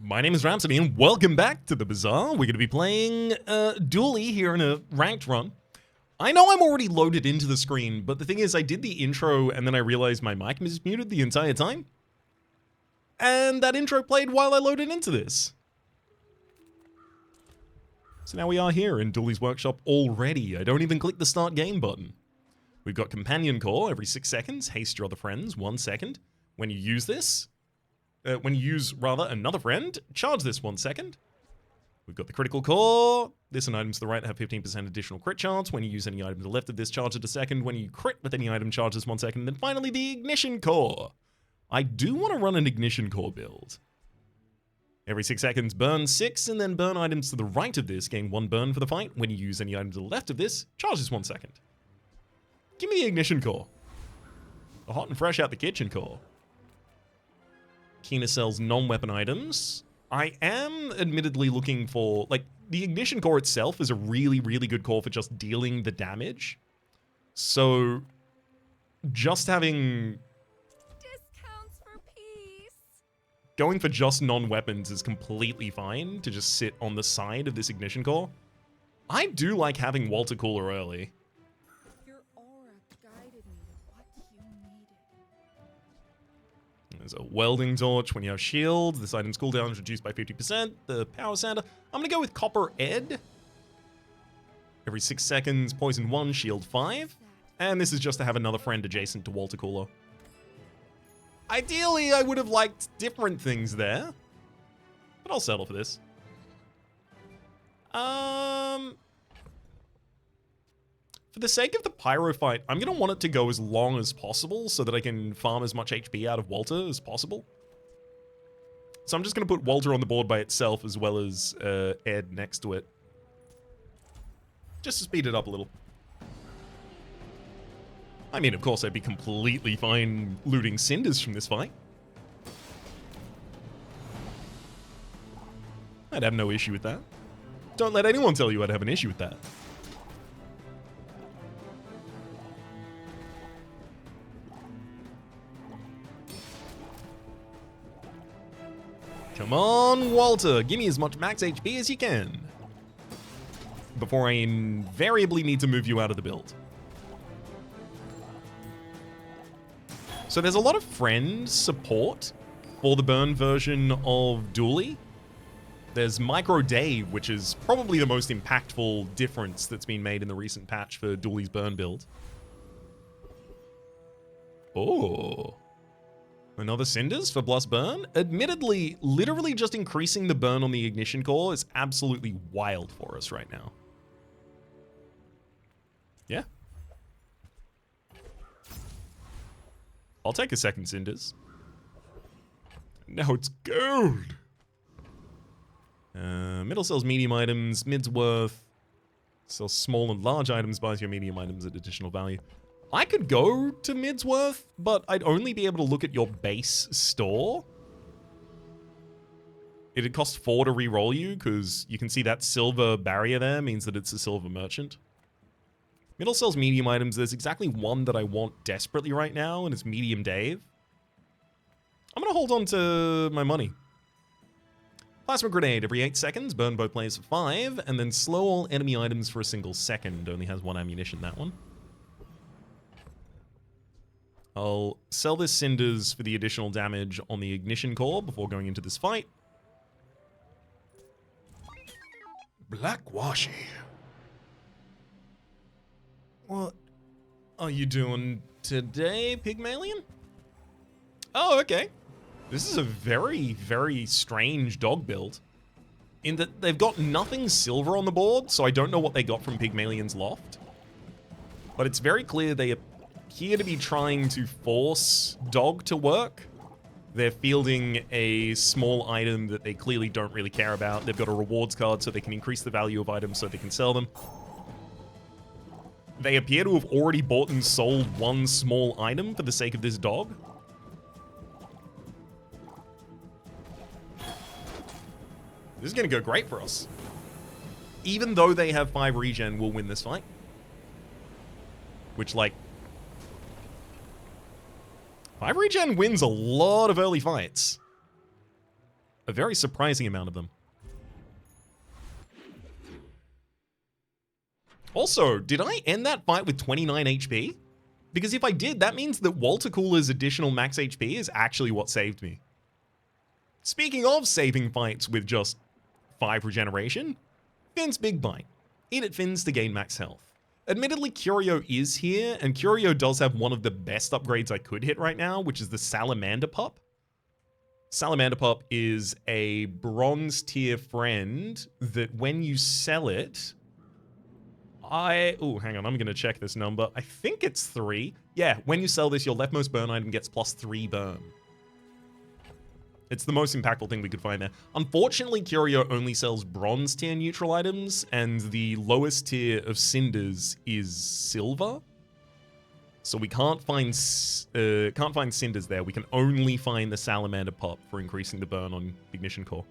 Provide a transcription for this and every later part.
My name is Rhapsody, and welcome back to the Bazaar. We're going to be playing Dually here in a ranked run. I know I'm already loaded into the screen, but the thing is, I did the intro, and then I realized my mic was muted the entire time. And that intro played while I loaded into this. So now we are here in Dually's workshop already. I don't even click the start game button. We've got companion call every 6 seconds, haste your other friends, 1 second. When you use this, another friend, charge this 1 second. We've got the critical core. This and items to the right have 15% additional crit chance. When you use any item to the left of this, charge it a second. When you crit with any item, charge this 1 second. And then finally, the ignition core. I do want to run an ignition core build. Every 6 seconds, burn 6, and then burn items to the right of this. Gain 1 burn for the fight. When you use any item to the left of this, charge this 1 second. Give me the ignition core. The hot and fresh out the kitchen core. Kina sells non-weapon items. I am admittedly looking for, like, the ignition core itself is a really, really good core for just dealing the damage. So, just having... Discounts for peace. Going for just non-weapons is completely fine to just sit on the side of this ignition core. I do like having Walter Cooler early. Your aura guided me to what you needed. There's a welding torch when you have shields. This item's cooldown is reduced by 50%. The power sander. I'm going to go with Copper Ed. Every 6 seconds, poison 1, shield 5. And this is just to have another friend adjacent to Walter Cooler. Ideally, I would have liked different things there. But I'll settle for this. For the sake of the pyro fight, I'm going to want it to go as long as possible so that I can farm as much HP out of Walter as possible. So I'm just going to put Walter on the board by itself as well as Ed next to it. Just to speed it up a little. I mean, of course, I'd be completely fine looting cinders from this fight. I'd have no issue with that. Don't let anyone tell you I'd have an issue with that. Come on, Walter, give me as much max HP as you can. Before I invariably need to move you out of the build. So there's a lot of friend support for the burn version of Dually. There's Micro Dave, which is probably the most impactful difference that's been made in the recent patch for Dually's burn build. Oh. Another cinders for plus burn? Admittedly, literally just increasing the burn on the ignition core is absolutely wild for us right now. Yeah. I'll take a second cinders. Now it's gold. Middle sells medium items, mid's worth. Sells small and large items, buys your medium items at additional value. I could go to Midsworth, but I'd only be able to look at your base store. It'd cost 4 to re-roll you, because you can see that silver barrier there means that it's a silver merchant. Middle sells medium items. There's exactly one that I want desperately right now, and it's Medium Dave. I'm going to hold on to my money. Plasma Grenade every 8 seconds, burn both players for 5, and then slow all enemy items for a single second. Only has 1 ammunition, that one. I'll sell this cinders for the additional damage on the ignition core before going into this fight. Blackwashi. What are you doing today, Pygmalion? Oh, okay. This is a very, very strange dog build. In that they've got nothing silver on the board, so I don't know what they got from Pygmalion's loft. But it's very clear they appear to be trying to force dog to work. They're fielding a small item that they clearly don't really care about. They've got a rewards card so they can increase the value of items so they can sell them. They appear to have already bought and sold 1 small item for the sake of this dog. This is going to go great for us. Even though they have 5 regen, we'll win this fight. Which, like... 5 regen wins a lot of early fights. A very surprising amount of them. Also, did I end that fight with 29 HP? Because if I did, that means that Water Cooler's additional max HP is actually what saved me. Speaking of saving fights with just 5 regeneration, Finn's Big Bite. Eat at Finn's to gain max health. Admittedly, Curio is here, and Curio does have one of the best upgrades I could hit right now, which is the Salamander Pup. Salamander Pup is a bronze tier friend that when you sell it, oh, hang on, I'm going to check this number. I think it's 3. Yeah, when you sell this, your leftmost burn item gets +3 burn. It's the most impactful thing we could find there. Unfortunately, Curio only sells bronze tier neutral items, and the lowest tier of cinders is silver. So we can't find cinders there. We can only find the Salamander Pup for increasing the burn on Ignition Core.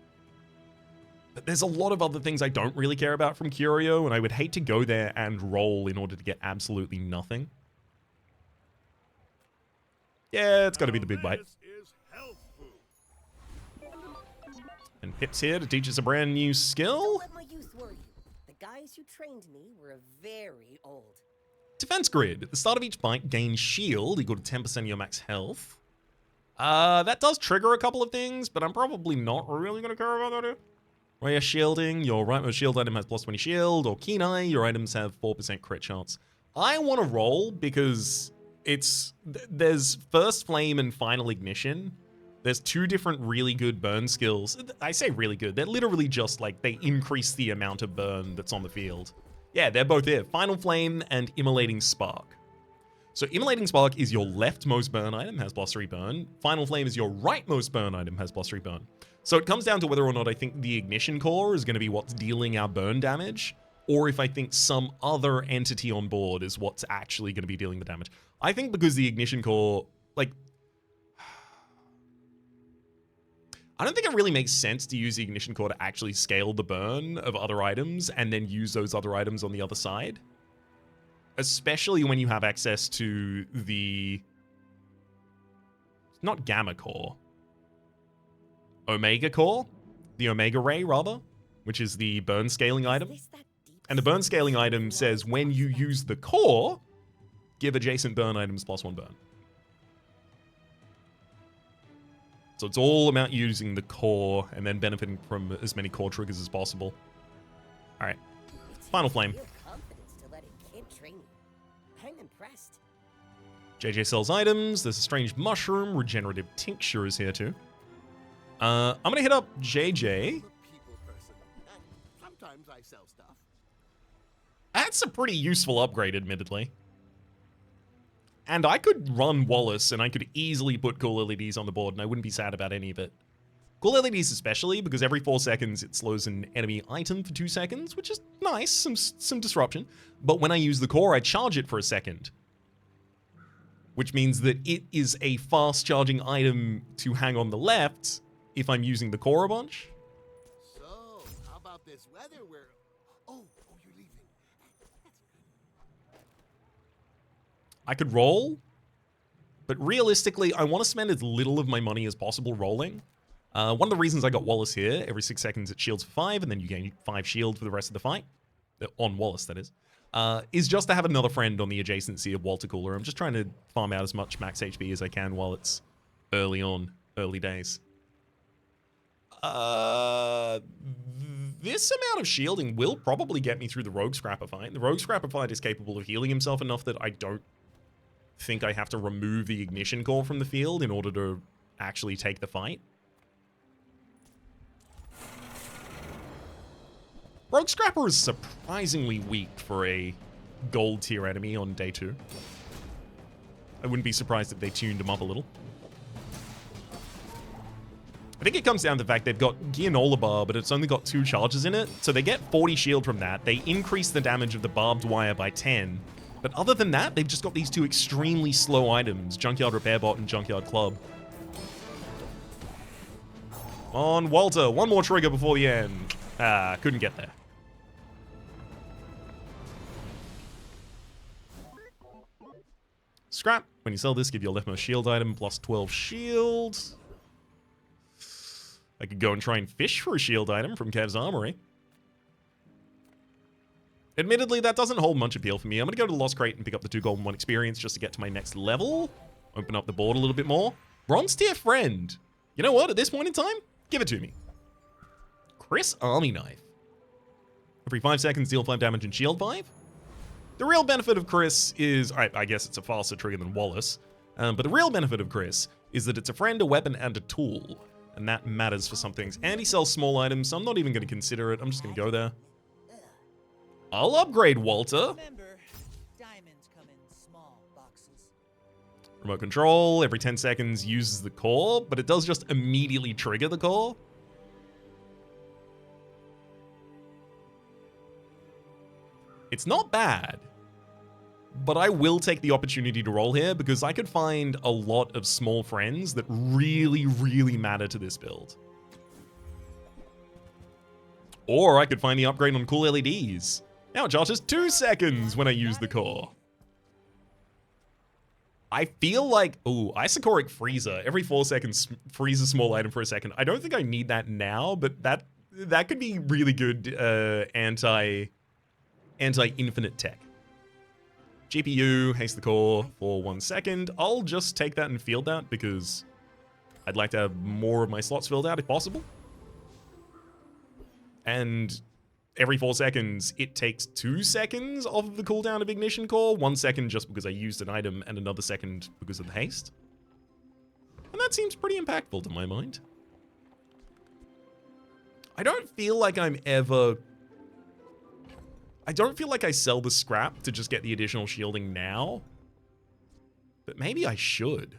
But there's a lot of other things I don't really care about from Curio, and I would hate to go there and roll in order to get absolutely nothing. Yeah, it's got to be the Big Bite. And Pip's here to teach us a brand new skill. Don't let my youth worry you. The guys who trained me were very old. Defense Grid. At the start of each fight, gain shield equal to 10% of your max health. That does trigger a couple of things, but I'm probably not really going to care about that. Rare shielding. Your rightmost shield item has +20 shield, or Keen Eye. Your items have 4% crit chance. I want to roll because there's First Flame and Final Ignition. There's 2 different really good burn skills. I say really good. They're literally just like they increase the amount of burn that's on the field. Yeah, they're both here. Final Flame and Immolating Spark. So Immolating Spark is your leftmost burn item, has +3 burn. Final Flame is your rightmost burn item, has +3 burn. So it comes down to whether or not I think the Ignition Core is going to be what's dealing our burn damage, or if I think some other entity on board is what's actually going to be dealing the damage. I think because the Ignition Core, like, I don't think it really makes sense to use the Ignition Core to actually scale the burn of other items and then use those other items on the other side. Especially when you have access to the... not Gamma Core. Omega Core? The Omega Ray, rather, which is the burn scaling item. And the burn scaling item says when you use the core, give adjacent burn items +1 burn. So it's all about using the core and then benefiting from as many core triggers as possible. All right. Final Flame. I'm impressed. JJ sells items. There's a strange mushroom. Regenerative tincture is here too. I'm going to hit up JJ. Sometimes I sell stuff. That's a pretty useful upgrade, admittedly. And I could run Wallace, and I could easily put cool LEDs on the board, and I wouldn't be sad about any of it. Cool LEDs especially, because every 4 seconds it slows an enemy item for 2 seconds, which is nice, some disruption. But when I use the core, I charge it for a second. Which means that it is a fast-charging item to hang on the left if I'm using the core a bunch. So, how about this weather where... Oh, you're leaving. I could roll, but realistically, I want to spend as little of my money as possible rolling. One of the reasons I got Wallace here, every 6 seconds it shields for 5, and then you gain 5 shield for the rest of the fight. On Wallace, that is just to have another friend on the adjacency of Water Cooler. I'm just trying to farm out as much max HP as I can while it's early days. This amount of shielding will probably get me through the Rogue Scrapper fight. The Rogue Scrapper fight is capable of healing himself enough that I don't think I have to remove the Ignition Core from the field in order to actually take the fight. Rogue Scrapper is surprisingly weak for a gold tier enemy on day 2. I wouldn't be surprised if they tuned him up a little. I think it comes down to the fact they've got Gianola Bar, but it's only got 2 charges in it, so they get 40 shield from that. They increase the damage of the barbed wire by 10. But other than that, they've just got these 2 extremely slow items, Junkyard Repair Bot and Junkyard Club. On Walter, 1 more trigger before the end. Couldn't get there. Scrap. When you sell this, give your leftmost shield item +12 shield. I could go and try and fish for a shield item from Kev's Armory. Admittedly, that doesn't hold much appeal for me. I'm going to go to the Lost Crate and pick up the 2 gold and 1 experience just to get to my next level. Open up the board a little bit more. Bronze tier friend. You know what? At this point in time, give it to me. Chris Army Knife. Every 5 seconds, deal 5 damage and shield 5. The real benefit of Chris is, I guess it's a faster trigger than Wallace, but the real benefit of Chris is that it's a friend, a weapon, and a tool. And that matters for some things. And he sells small items, so I'm not even going to consider it. I'm just going to go there. I'll upgrade Walter. Remember, diamonds come in small boxes. Remote control, every 10 seconds uses the core, but it does just immediately trigger the core. It's not bad, but I will take the opportunity to roll here because I could find a lot of small friends that really, really matter to this build. Or I could find the upgrade on cool LEDs. Now it charges 2 seconds when I use the core. I feel like, ooh, Isocoric Freezer. Every 4 seconds, freeze a small item for a second. I don't think I need that now, but that could be really good anti-infinite tech. GPU, haste the core for 1 second. I'll just take that and field that because I'd like to have more of my slots filled out if possible. And every 4 seconds, it takes 2 seconds off of the cooldown of Ignition Core. 1 second just because I used an item, and another second because of the haste. And that seems pretty impactful to my mind. I don't feel like I sell the scrap to just get the additional shielding now. But maybe I should.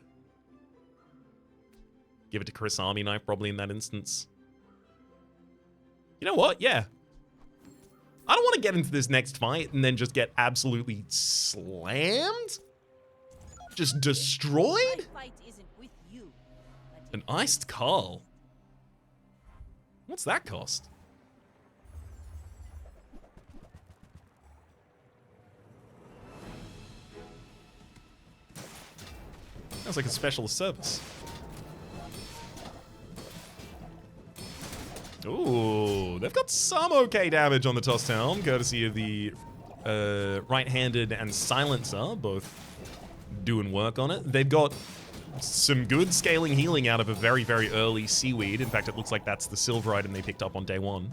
Give it to Chris Army Knife probably in that instance. You know what? Yeah. I don't want to get into this next fight and then just get absolutely slammed. Just destroyed? My fight isn't with you. An iced Carl. What's that cost? Sounds like a specialist service. Ooh, they've got some okay damage on the Tossed Helm, courtesy of the right-handed and silencer, both doing work on it. They've got some good scaling healing out of a very, very early seaweed. In fact, it looks like that's the silver item they picked up on day 1.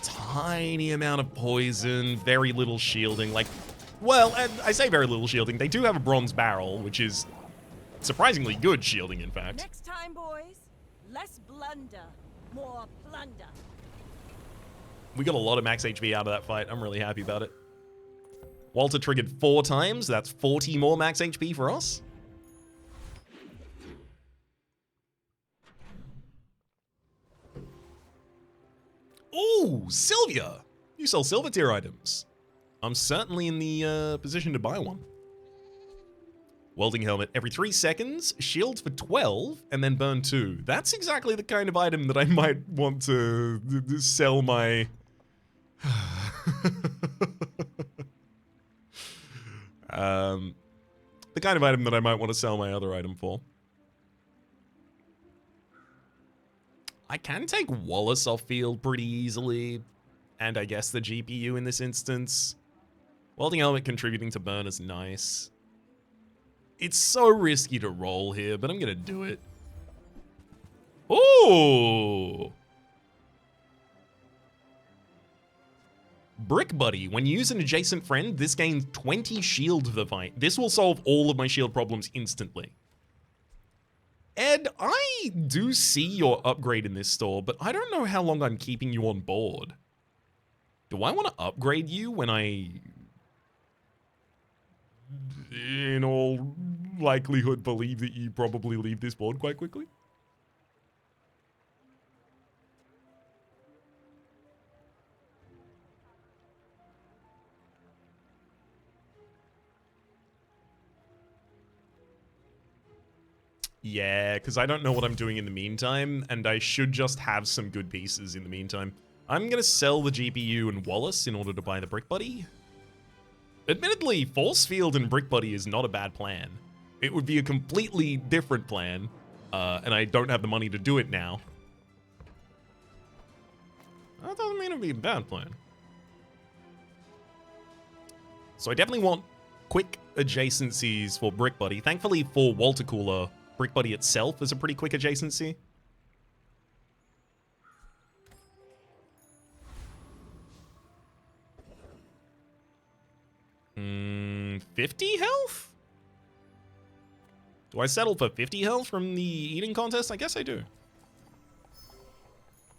Tiny amount of poison, very little shielding. Like, well, and I say very little shielding. They do have a bronze barrel, which is surprisingly good shielding, in fact. Next time, boys, less blunder, more plunder. We got a lot of max HP out of that fight. I'm really happy about it. Walter triggered 4 times. That's 40 more max HP for us. Ooh, Sylvia! You sell silver tier items. I'm certainly in the position to buy one. Welding helmet every 3 seconds, shields for 12, and then burn 2. That's exactly the kind of item that I might want to sell my... the kind of item that I might want to sell my other item for. I can take Wallace off field pretty easily, and I guess the GPU in this instance. Welding helmet contributing to burn is nice. It's so risky to roll here, but I'm gonna do it. Ooh! Brick Buddy. When you use an adjacent friend, this gains 20 shield for the fight. This will solve all of my shield problems instantly. Ed, I do see your upgrade in this store, but I don't know how long I'm keeping you on board. Do I want to upgrade you when I... in all likelihood, believe that you probably leave this board quite quickly? Yeah, because I don't know what I'm doing in the meantime, and I should just have some good pieces in the meantime. I'm going to sell the GPU and Wallace in order to buy the Brick Buddy. Admittedly, Force Field and Brick Buddy is not a bad plan. It would be a completely different plan and I don't have the money to do it now. That doesn't mean it'd be a bad plan. So I definitely want quick adjacencies for Brick Buddy. Thankfully for Water Cooler, Brick Buddy itself is a pretty quick adjacency. 50 health? Do I settle for 50 health from the eating contest? I guess I do.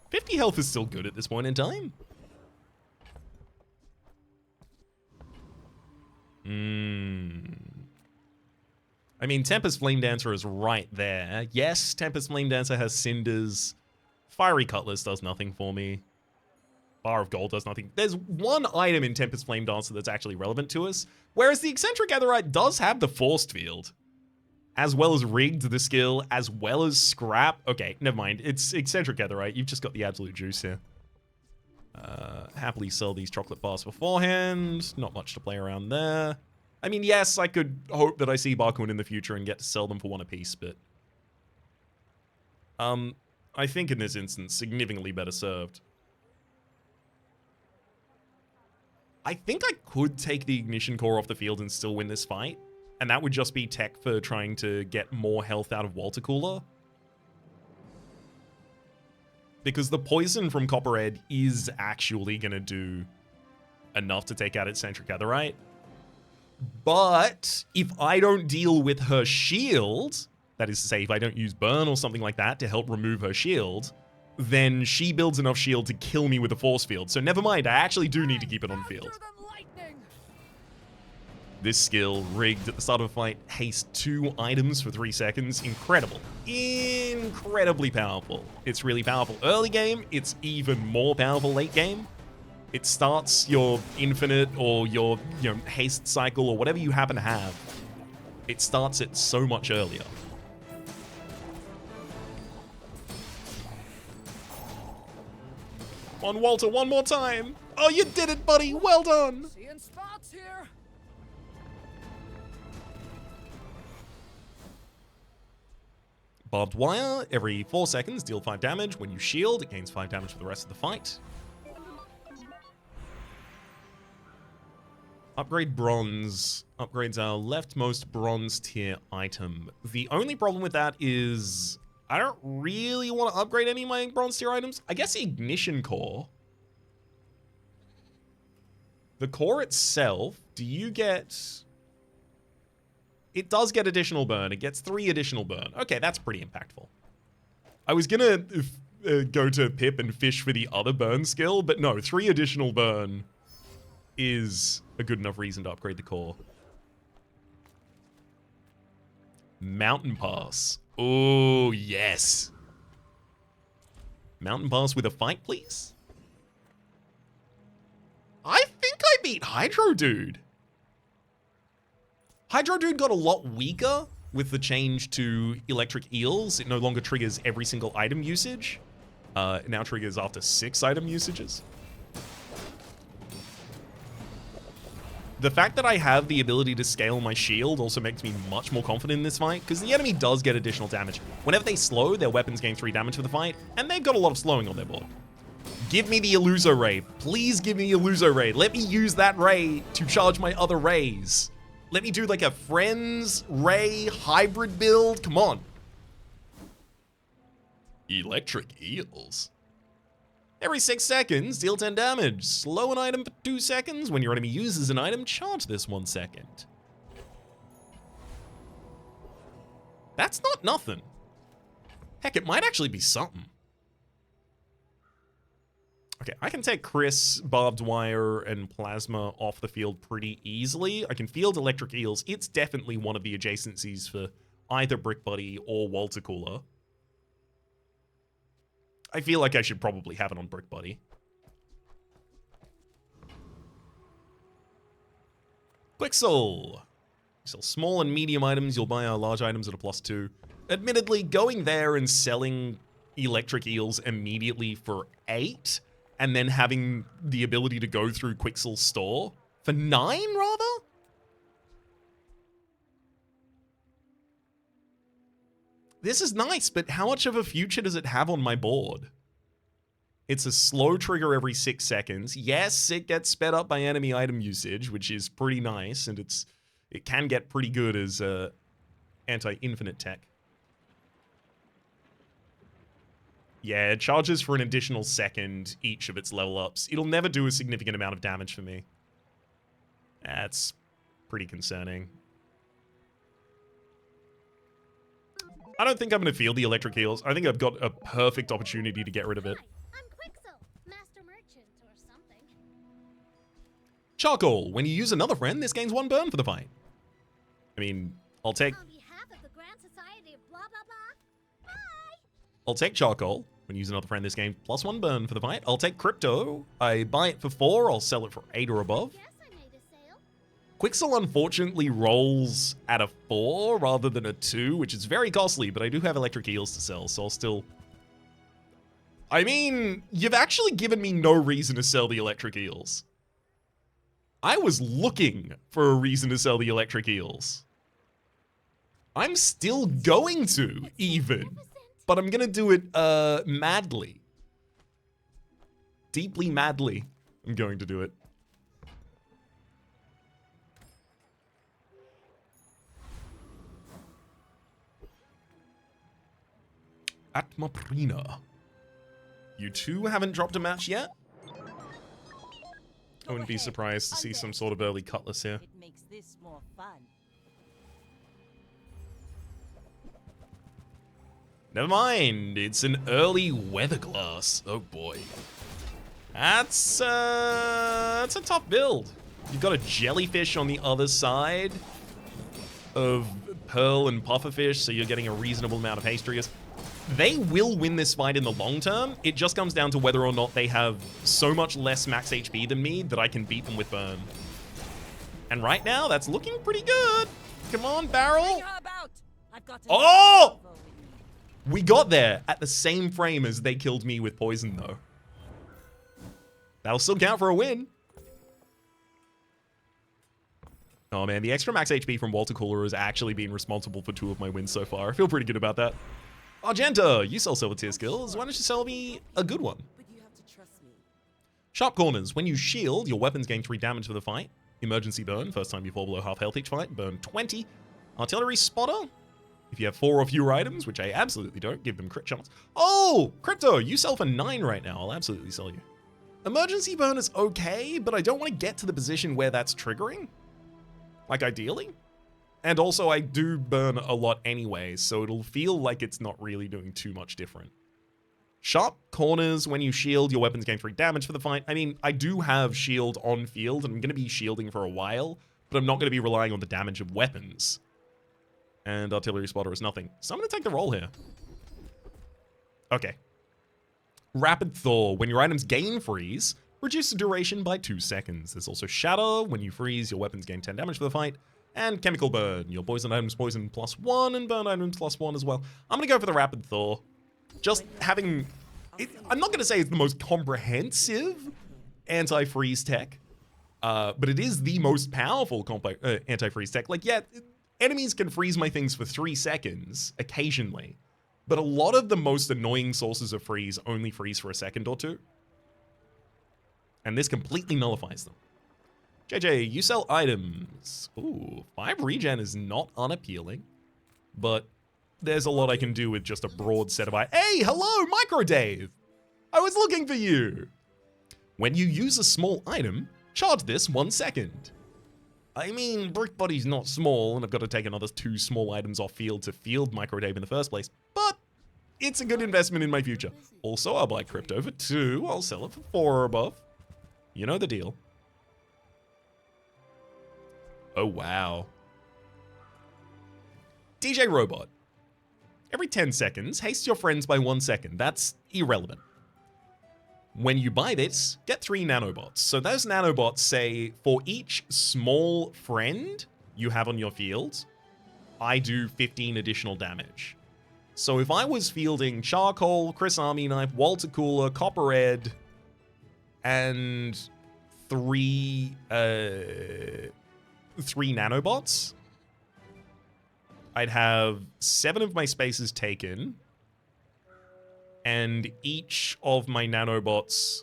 50 health is still good at this point in time. I mean, Tempest Flame Dancer is right there. Yes, Tempest Flame Dancer has Cinders. Fiery Cutlass does nothing for me. Bar of Gold does nothing. There's one item in Tempest Flame Dancer that's actually relevant to us, whereas the Eccentric Netherite does have the Forced Field, as well as Rigged, the skill, as well as Scrap. Okay, never mind. It's Eccentric Netherite. You've just got the absolute juice here. Happily sell these chocolate bars beforehand. Not much to play around there. I mean, yes, I could hope that I see Barcoon in the future and get to sell them for one apiece, but I think in this instance, significantly better served. I think I could take the Ignition Core off the field and still win this fight, and that would just be tech for trying to get more health out of Water Cooler. Because the poison from Copperhead is actually going to do enough to take out its Eccentric Netherite. But if I don't deal with her shield, that is to say, if I don't use Burn or something like that to help remove her shield, then she builds enough shield to kill me with a force field. So never mind, I actually do need to keep it on field. This skill, Rigged at the start of a fight, haste 2 items for 3 seconds. Incredible. Incredibly powerful. It's really powerful early game. It's even more powerful late game. It starts your infinite or your haste cycle or whatever you happen to have. It starts it so much earlier. On Walter, one more time. Oh, you did it, buddy. Well done. Seeing spots here. Barbed Wire, every 4 seconds, deal 5 damage. When you shield, it gains 5 damage for the rest of the fight. Upgrade Bronze. Upgrades our leftmost bronze tier item. The only problem with that is I don't really want to upgrade any of my bronze tier items. I guess the Ignition Core. The core itself, do you get... It does get additional burn. It gets 3 additional burn. Okay, that's pretty impactful. I was gonna go to Pip and fish for the other burn skill, but no, 3 additional burn is a good enough reason to upgrade the core. Mountain Pass. Oh, yes. Mountain Pass with a fight, please? I think I beat Hydro Dude. Hydro Dude got a lot weaker with the change to Electric Eels. It no longer triggers every single item usage. It now triggers after 6 item usages. The fact that I have the ability to scale my shield also makes me much more confident in this fight, because the enemy does get additional damage. Whenever they slow, their weapons gain 3 damage for the fight, and they've got a lot of slowing on their board. Give me the Illuso Ray. Please give me Illuso Ray. Let me use that ray to charge my other rays. Let me do like a Friends Ray hybrid build. Come on. Electric Eels. Every 6 seconds, deal 10 damage. Slow an item for 2 seconds. When your enemy uses an item, charge this 1 second. That's not nothing. Heck, it might actually be something. Okay, I can take Chris, Barbed Wire, and Plasma off the field pretty easily. I can field Electric Eels. It's definitely one of the adjacencies for either Brick Buddy or Water Cooler. I feel like I should probably have it on Brick Buddy. Quixel. Sell small and medium items. You'll buy our large items at a +2. Admittedly, going there and selling Electric Eels immediately for 8, and then having the ability to go through Quixel's store for 9, rather? This is nice, but how much of a future does it have on my board? It's a slow trigger every 6 seconds. Yes, it gets sped up by enemy item usage, which is pretty nice, and it can get pretty good as anti-infinite tech. Yeah, it charges for an additional second each of its level ups. It'll never do a significant amount of damage for me. That's pretty concerning. I don't think I'm going to feel the electric heals. I think I've got a perfect opportunity to get rid of it. Hi, I'm Quixel, master merchant or something. Charcoal. When you use another friend, this gains 1 burn for the fight. I mean, I'll take... On behalf of the Grand Society of blah blah blah. Bye. I'll take charcoal. When you use another friend, this game plus 1 burn for the fight. I'll take crypto. I buy it for 4. I'll sell it for 8 or above. Guess I made a sale. Quixel unfortunately rolls at a 4 rather than a 2, which is very costly, but I do have electric eels to sell, so I'll still... I mean, you've actually given me no reason to sell the electric eels. I was looking for a reason to sell the electric eels. I'm still going to, even. But I'm gonna do it, madly. Deeply madly, I'm going to do it. Atmaprina. You two haven't dropped a match yet? I wouldn't be surprised to see some sort of early Cutlass here. It makes this more fun. Never mind, it's an early Weatherglass. Oh boy. That's a tough build. You've got a jellyfish on the other side of Pearl and Pufferfish, so you're getting a reasonable amount of haste triggers. They will win this fight in the long term. It just comes down to whether or not they have so much less max HP than me that I can beat them with burn. And right now, that's looking pretty good. Come on, Barrel. Oh! We got there at the same frame as they killed me with poison, though. That'll still count for a win. Oh man, the extra max HP from Water Cooler has actually been responsible for 2 of my wins so far. I feel pretty good about that. Argenta, you sell silver tier skills. Why don't you sell me a good one? But you have to trust me. Sharp Corners. When you shield, your weapons gain 3 damage for the fight. Emergency burn. First time you fall below half health each fight. Burn 20. Artillery Spotter. If you have 4 or fewer items, which I absolutely don't, give them crit chance. Oh, Crypto, you sell for 9 right now. I'll absolutely sell you. Emergency burn is okay, but I don't want to get to the position where that's triggering. Like, ideally. And also, I do burn a lot anyway, so it'll feel like it's not really doing too much different. Sharp Corners, when you shield, your weapons gain 3 damage for the fight. I mean, I do have shield on field, and I'm going to be shielding for a while, but I'm not going to be relying on the damage of weapons. And Artillery Spotter is nothing. So I'm going to take the roll here. Okay. Rapid Thaw. When your items gain freeze, reduce the duration by 2 seconds. There's also Shatter. When you freeze, your weapons gain 10 damage for the fight. And Chemical Burn. Your poison items poison +1 and burn items +1 as well. I'm going to go for the Rapid Thaw. Just having... I'm not going to say it's the most comprehensive anti-freeze tech. But it is the most powerful anti-freeze tech. Like, yeah... Enemies can freeze my things for 3 seconds, occasionally. But a lot of the most annoying sources of freeze only freeze for a second or 2. And this completely nullifies them. JJ, you sell items. Ooh, 5 regen is not unappealing. But there's a lot I can do with just a broad set of items. Hey, hello, Micro Dave! I was looking for you! When you use a small item, charge this 1 second. I mean, Brick Body's not small, and I've got to take another 2 small items off field to field Micro Dave in the first place, but it's a good investment in my future. Also, I'll buy crypto for 2, I'll sell it for 4 or above. You know the deal. Oh, wow. DJ Robot. Every 10 seconds, haste your friends by 1 second. That's irrelevant. When you buy this, get 3 nanobots. So those nanobots say, for each small friend you have on your field, I do 15 additional damage. So if I was fielding Charcoal, Chris Army Knife, Walter Cooler, Copper Ed, and 3 nanobots, I'd have 7 of my spaces taken, and each of my nanobots,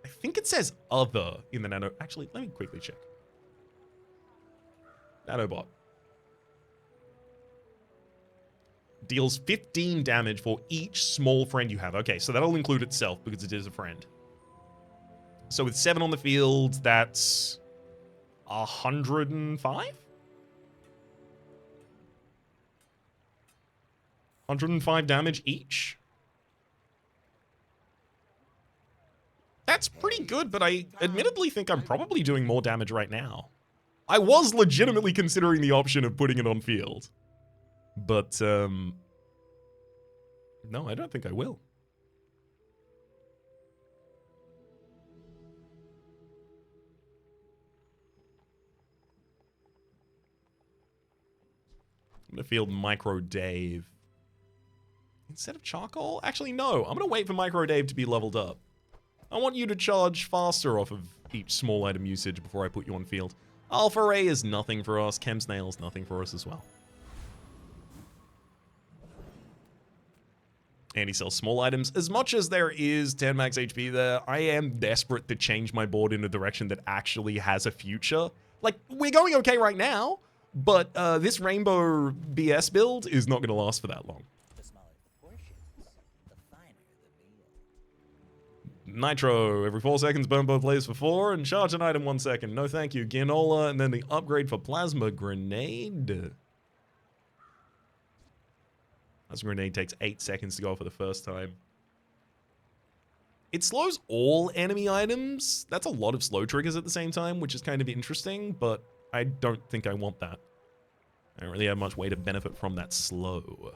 I think it says other in the nano. Actually, let me quickly check. Nanobot. Deals 15 damage for each small friend you have. Okay, so that'll include itself because it is a friend. So with 7 on the field, that's 105? 105 damage each. That's pretty good, but I admittedly think I'm probably doing more damage right now. I was legitimately considering the option of putting it on field. But, no, I don't think I will. I'm going to field Micro Dave. Instead of Charcoal? Actually, no. I'm going to wait for Micro Dave to be leveled up. I want you to charge faster off of each small item usage before I put you on field. Alpha Ray is nothing for us. Chem Snail is nothing for us as well. And he sells small items. As much as there is 10 max HP there, I am desperate to change my board in a direction that actually has a future. Like, we're going okay right now, but this Rainbow BS build is not going to last for that long. The smaller the portions, the finer the meal. Nitro, every 4 seconds, burn both players for 4, and charge an item 1 second. No thank you. Ginola, and then the upgrade for Plasma Grenade. Plasma Grenade takes 8 seconds to go for the first time. It slows all enemy items. That's a lot of slow triggers at the same time, which is kind of interesting, but I don't think I want that. I don't really have much way to benefit from that slow.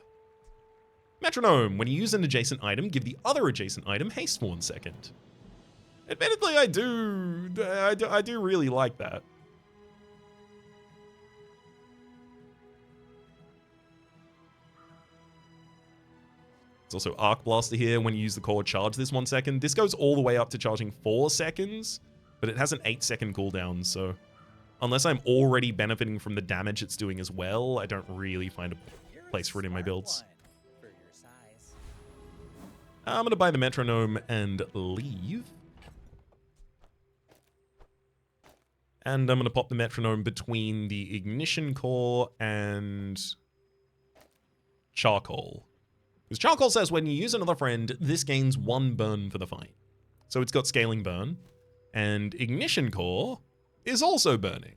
Metronome. When you use an adjacent item, give the other adjacent item haste for 1 second. Admittedly, I do really like that. There's also Arc Blaster here. When you use the core, charge this 1 second. This goes all the way up to charging 4 seconds, but it has an 8-second cooldown, so unless I'm already benefiting from the damage it's doing as well, I don't really find a place for it in my builds. For your size. I'm going to buy the Metronome and leave. And I'm going to pop the Metronome between the Ignition Core and Charcoal. Because Charcoal says when you use another friend, this gains 1 burn for the fight. So it's got Scaling Burn. And Ignition Core is also burning.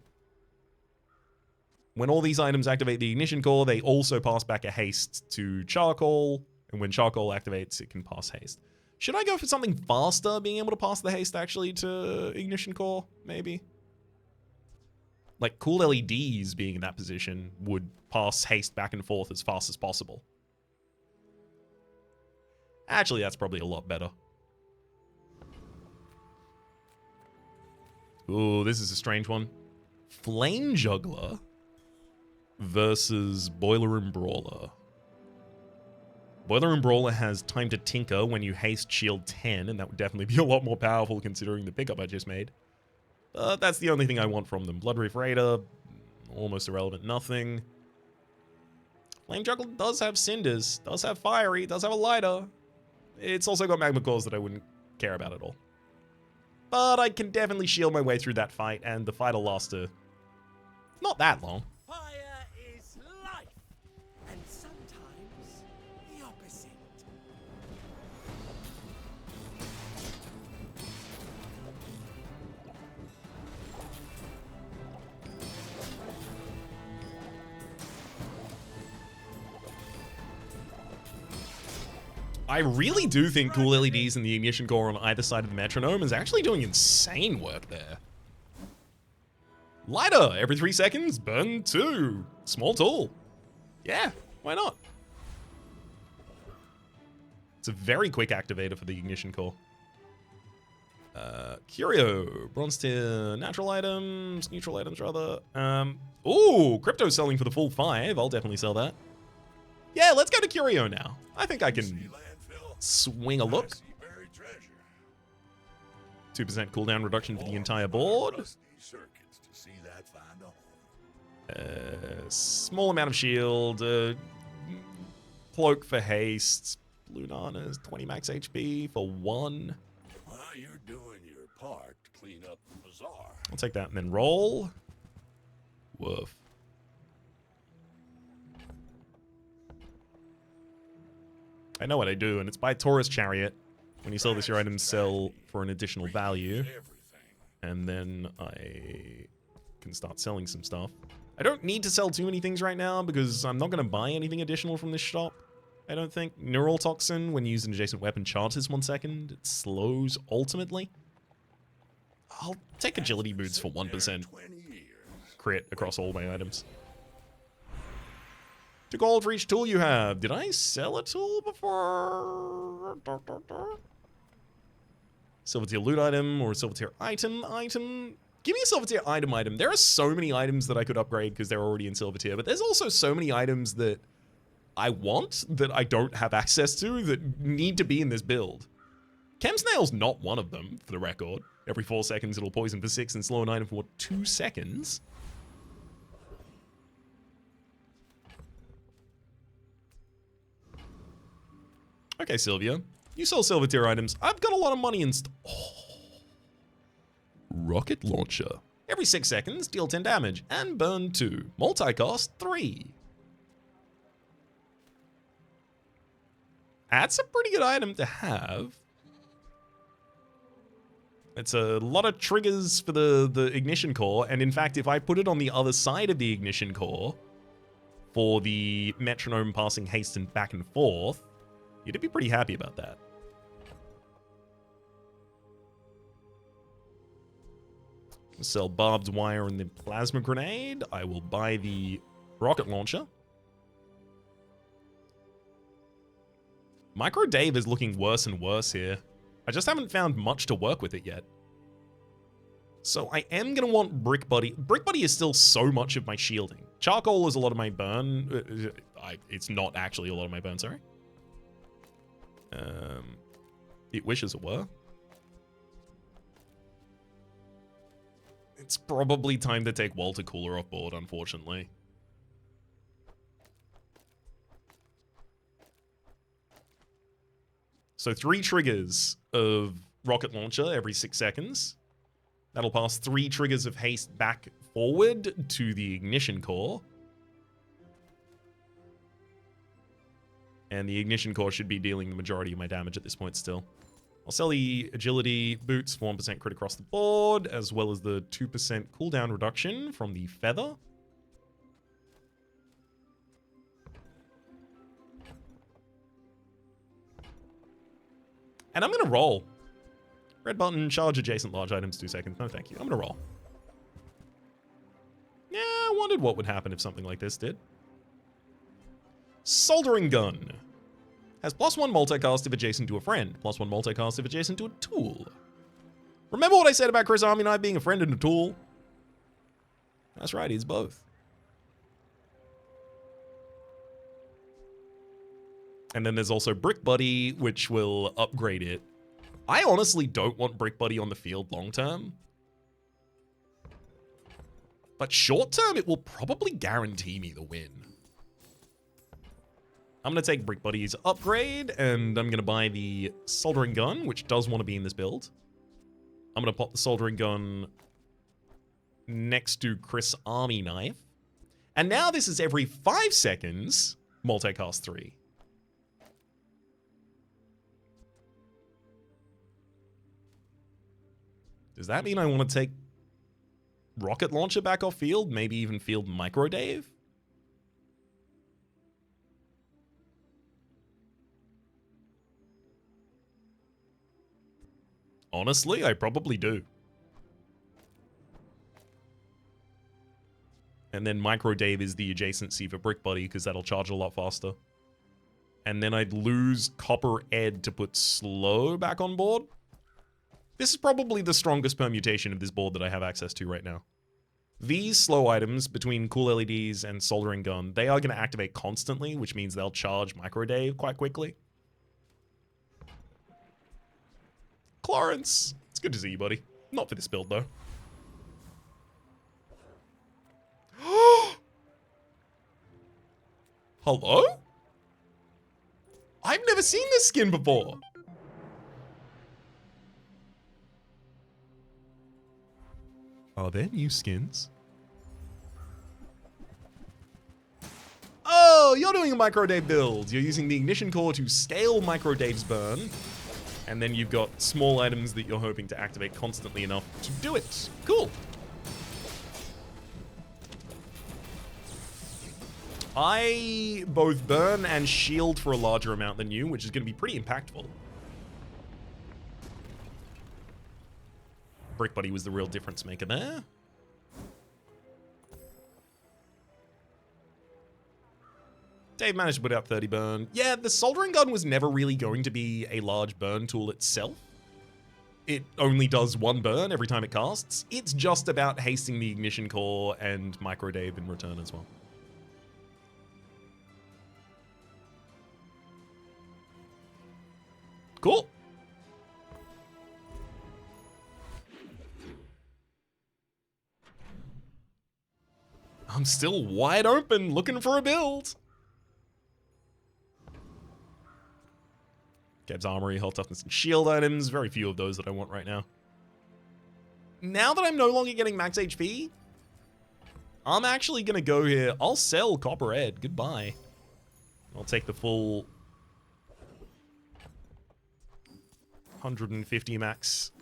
When all these items activate the Ignition Core, they also pass back a haste to Charcoal. And when Charcoal activates, it can pass haste. Should I go for something faster, being able to pass the haste actually to Ignition Core, maybe? Like cool LEDs being in that position would pass haste back and forth as fast as possible. Actually, that's probably a lot better. Ooh, this is a strange one. Flame Juggler versus Boiler Room Brawler. Boiler Room Brawler has time to tinker when you haste shield 10, and that would definitely be a lot more powerful considering the pickup I just made. But that's the only thing I want from them. Blood Reef Raider, almost irrelevant, nothing. Flame Juggler does have Cinders, does have Fiery, does have a Lighter. It's also got Magma Cores that I wouldn't care about at all. But I can definitely shield my way through that fight, and the fight will last not that long. Fire is life, and sometimes the opposite. I really do think cool LEDs and the Ignition Core on either side of the Metronome is actually doing insane work there. Lighter, every 3 seconds, burn 2. Small tool. Yeah, why not? It's a very quick activator for the Ignition Core. Curio, bronze tier, natural items, neutral items rather. Ooh, crypto selling for the full 5. I'll definitely sell that. Yeah, let's go to Curio now. I think I can swing a look. 2% cooldown reduction for the entire board. Small amount of shield. Cloak for haste. Blue Nana's 20 max HP for 1. While you're doing your part to clean up the bazaar. I'll take that and then roll. Woof. I know what I do, and it's buy Taurus Chariot. When you sell this, your items sell for an additional value. And then I can start selling some stuff. I don't need to sell too many things right now because I'm not going to buy anything additional from this shop. I don't think. Neural Toxin, when used an adjacent weapon, charges 1 second. It slows ultimately. I'll take Agility Boots for 1%. Crit across all my items. 2 gold for each tool you have. Did I sell a tool before? Silver tier loot item or a silver tier item. Give me a silver tier item. There are so many items that I could upgrade because they're already in silver tier, but there's also so many items that I want that I don't have access to that need to be in this build. Chemsnail's not one of them, for the record. Every 4 seconds it'll poison for 6 and slow an item for what, 2 seconds? Okay, Sylvia. You sell silver tier items. I've got a lot of money in Rocket Launcher. Every 6 seconds, deal 10 damage and burn 2. Multi-cost 3. That's a pretty good item to have. It's a lot of triggers for the ignition core, and in fact, if I put it on the other side of the ignition core for the metronome passing haste and back and forth, you'd be pretty happy about that. Sell barbed wire and the plasma grenade. I will buy the rocket launcher. Micro Dave is looking worse and worse here. I just haven't found much to work with it yet. So I am going to want Brick Buddy. Brick Buddy is still so much of my shielding. Charcoal is a lot of my burn. It's not actually a lot of my burn, sorry. It wishes it were. It's probably time to take Walter Cooler off board, unfortunately. So 3 triggers of rocket launcher every 6 seconds. That'll pass 3 triggers of haste back forward to the ignition core. And the ignition core should be dealing the majority of my damage at this point still. I'll sell the agility boots for 1% crit across the board, as well as the 2% cooldown reduction from the feather. And I'm going to roll. Red button, charge adjacent large items, 2 seconds. No, thank you. I'm going to roll. Yeah, I wondered what would happen if something like this did. Soldering gun. Has +1 multicast if adjacent to a friend. +1 multicast if adjacent to a tool. Remember what I said about Chris Army Knight being a friend and a tool? That's right, he's both. And then there's also Brick Buddy, which will upgrade it. I honestly don't want Brick Buddy on the field long term. But short term, it will probably guarantee me the win. I'm going to take Brick Buddy's upgrade, and I'm going to buy the soldering gun, which does want to be in this build. I'm going to pop the soldering gun next to Chris Army Knife. And now this is every 5 seconds, multicast 3. Does that mean I want to take Rocket Launcher back off field? Maybe even field Micro Dave? Honestly, I probably do. And then Micro Dave is the adjacency for Brick Buddy because that'll charge a lot faster. And then I'd lose Copper Ed to put Slow back on board. This is probably the strongest permutation of this board that I have access to right now. These slow items between cool LEDs and soldering gun, they are going to activate constantly, which means they'll charge Micro Dave quite quickly. Clarence, it's good to see you, buddy. Not for this build, though. Hello? I've never seen this skin before. Are there new skins? Oh, you're doing a microdave build. You're using the ignition core to scale microdave's burn. And then you've got small items that you're hoping to activate constantly enough to do it. Cool. I both burn and shield for a larger amount than you, which is going to be pretty impactful. Brick Buddy was the real difference maker there. Dave managed to put out 30 burn. Yeah, the soldering gun was never really going to be a large burn tool itself. It only does one burn every time it casts. It's just about hasting the ignition core and microdave in return as well. Cool. I'm still wide open looking for a build. Gab's armory, health toughness, and shield items. Very few of those that I want right now. Now that I'm no longer getting max HP, I'm actually going to go here. I'll sell Copper Ed. Goodbye. I'll take the full 150 max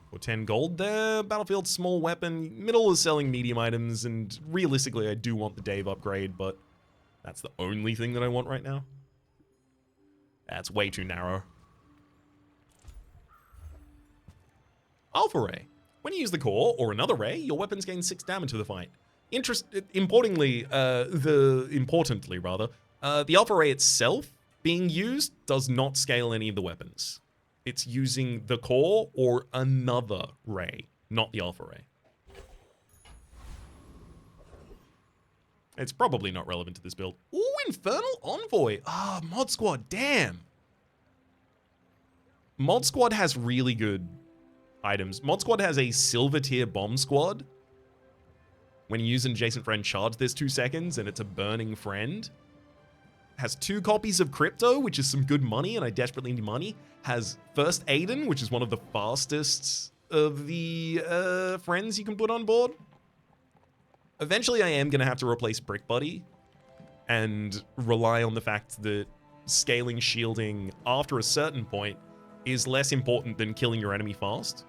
for 10 gold there. Battlefield small weapon. Middle is selling medium items, and realistically I do want the Dave upgrade, but that's the only thing that I want right now. That's way too narrow. Alpha Ray. When you use the core or another ray, your weapons gain 6 damage to the fight. Importantly, the Alpha Ray itself being used does not scale any of the weapons. It's using the core or another ray, not the Alpha Ray. It's probably not relevant to this build. Ooh, Infernal Envoy. Ah, Mod Squad, damn. Mod Squad has really good items. Mod Squad has a silver tier bomb squad. When you use an adjacent friend charge, there's 2 seconds, and it's a burning friend. Has 2 copies of Crypto, which is some good money, and I desperately need money. Has First Aiden, which is one of the fastest of the friends you can put on board. Eventually, I am going to have to replace Brick Buddy and rely on the fact that scaling shielding after a certain point is less important than killing your enemy fast.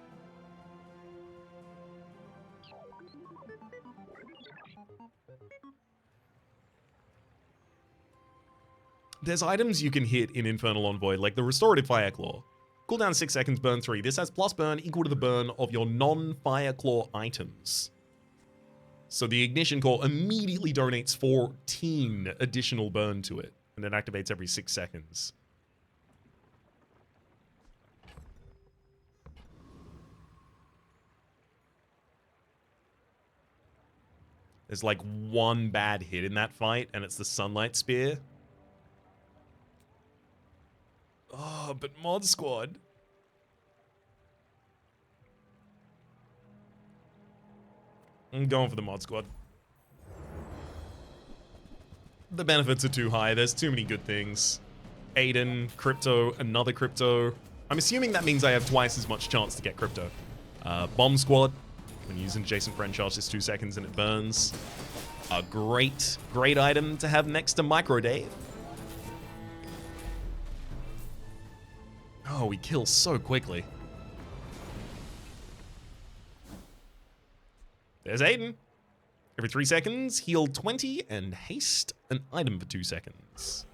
There's items you can hit in Infernal Envoy, like the Restorative Fireclaw. Cooldown 6 seconds, burn 3. This has plus burn equal to the burn of your non-Fireclaw items. So the Ignition Core immediately donates 14 additional burn to it, and it activates every 6 seconds. There's like one bad hit in that fight, and it's the Sunlight Spear. Oh, but Mod Squad. I'm going for the Mod Squad. The benefits are too high. There's too many good things. Aiden, Crypto, another Crypto. I'm assuming that means I have twice as much chance to get Crypto. Bomb Squad. When using adjacent friend charge, it's 2 seconds and it burns. A great item to have next to Microdave. Oh, we kill so quickly. There's Aiden. Every 3 seconds, heal 20 and haste an item for 2 seconds.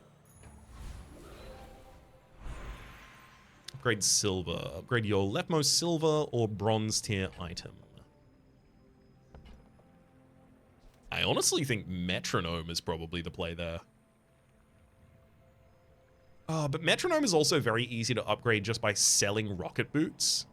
Upgrade silver. Upgrade your leftmost silver or bronze tier item. I honestly think Metronome is probably the play there. Oh, but Metronome is also very easy to upgrade just by selling rocket boots.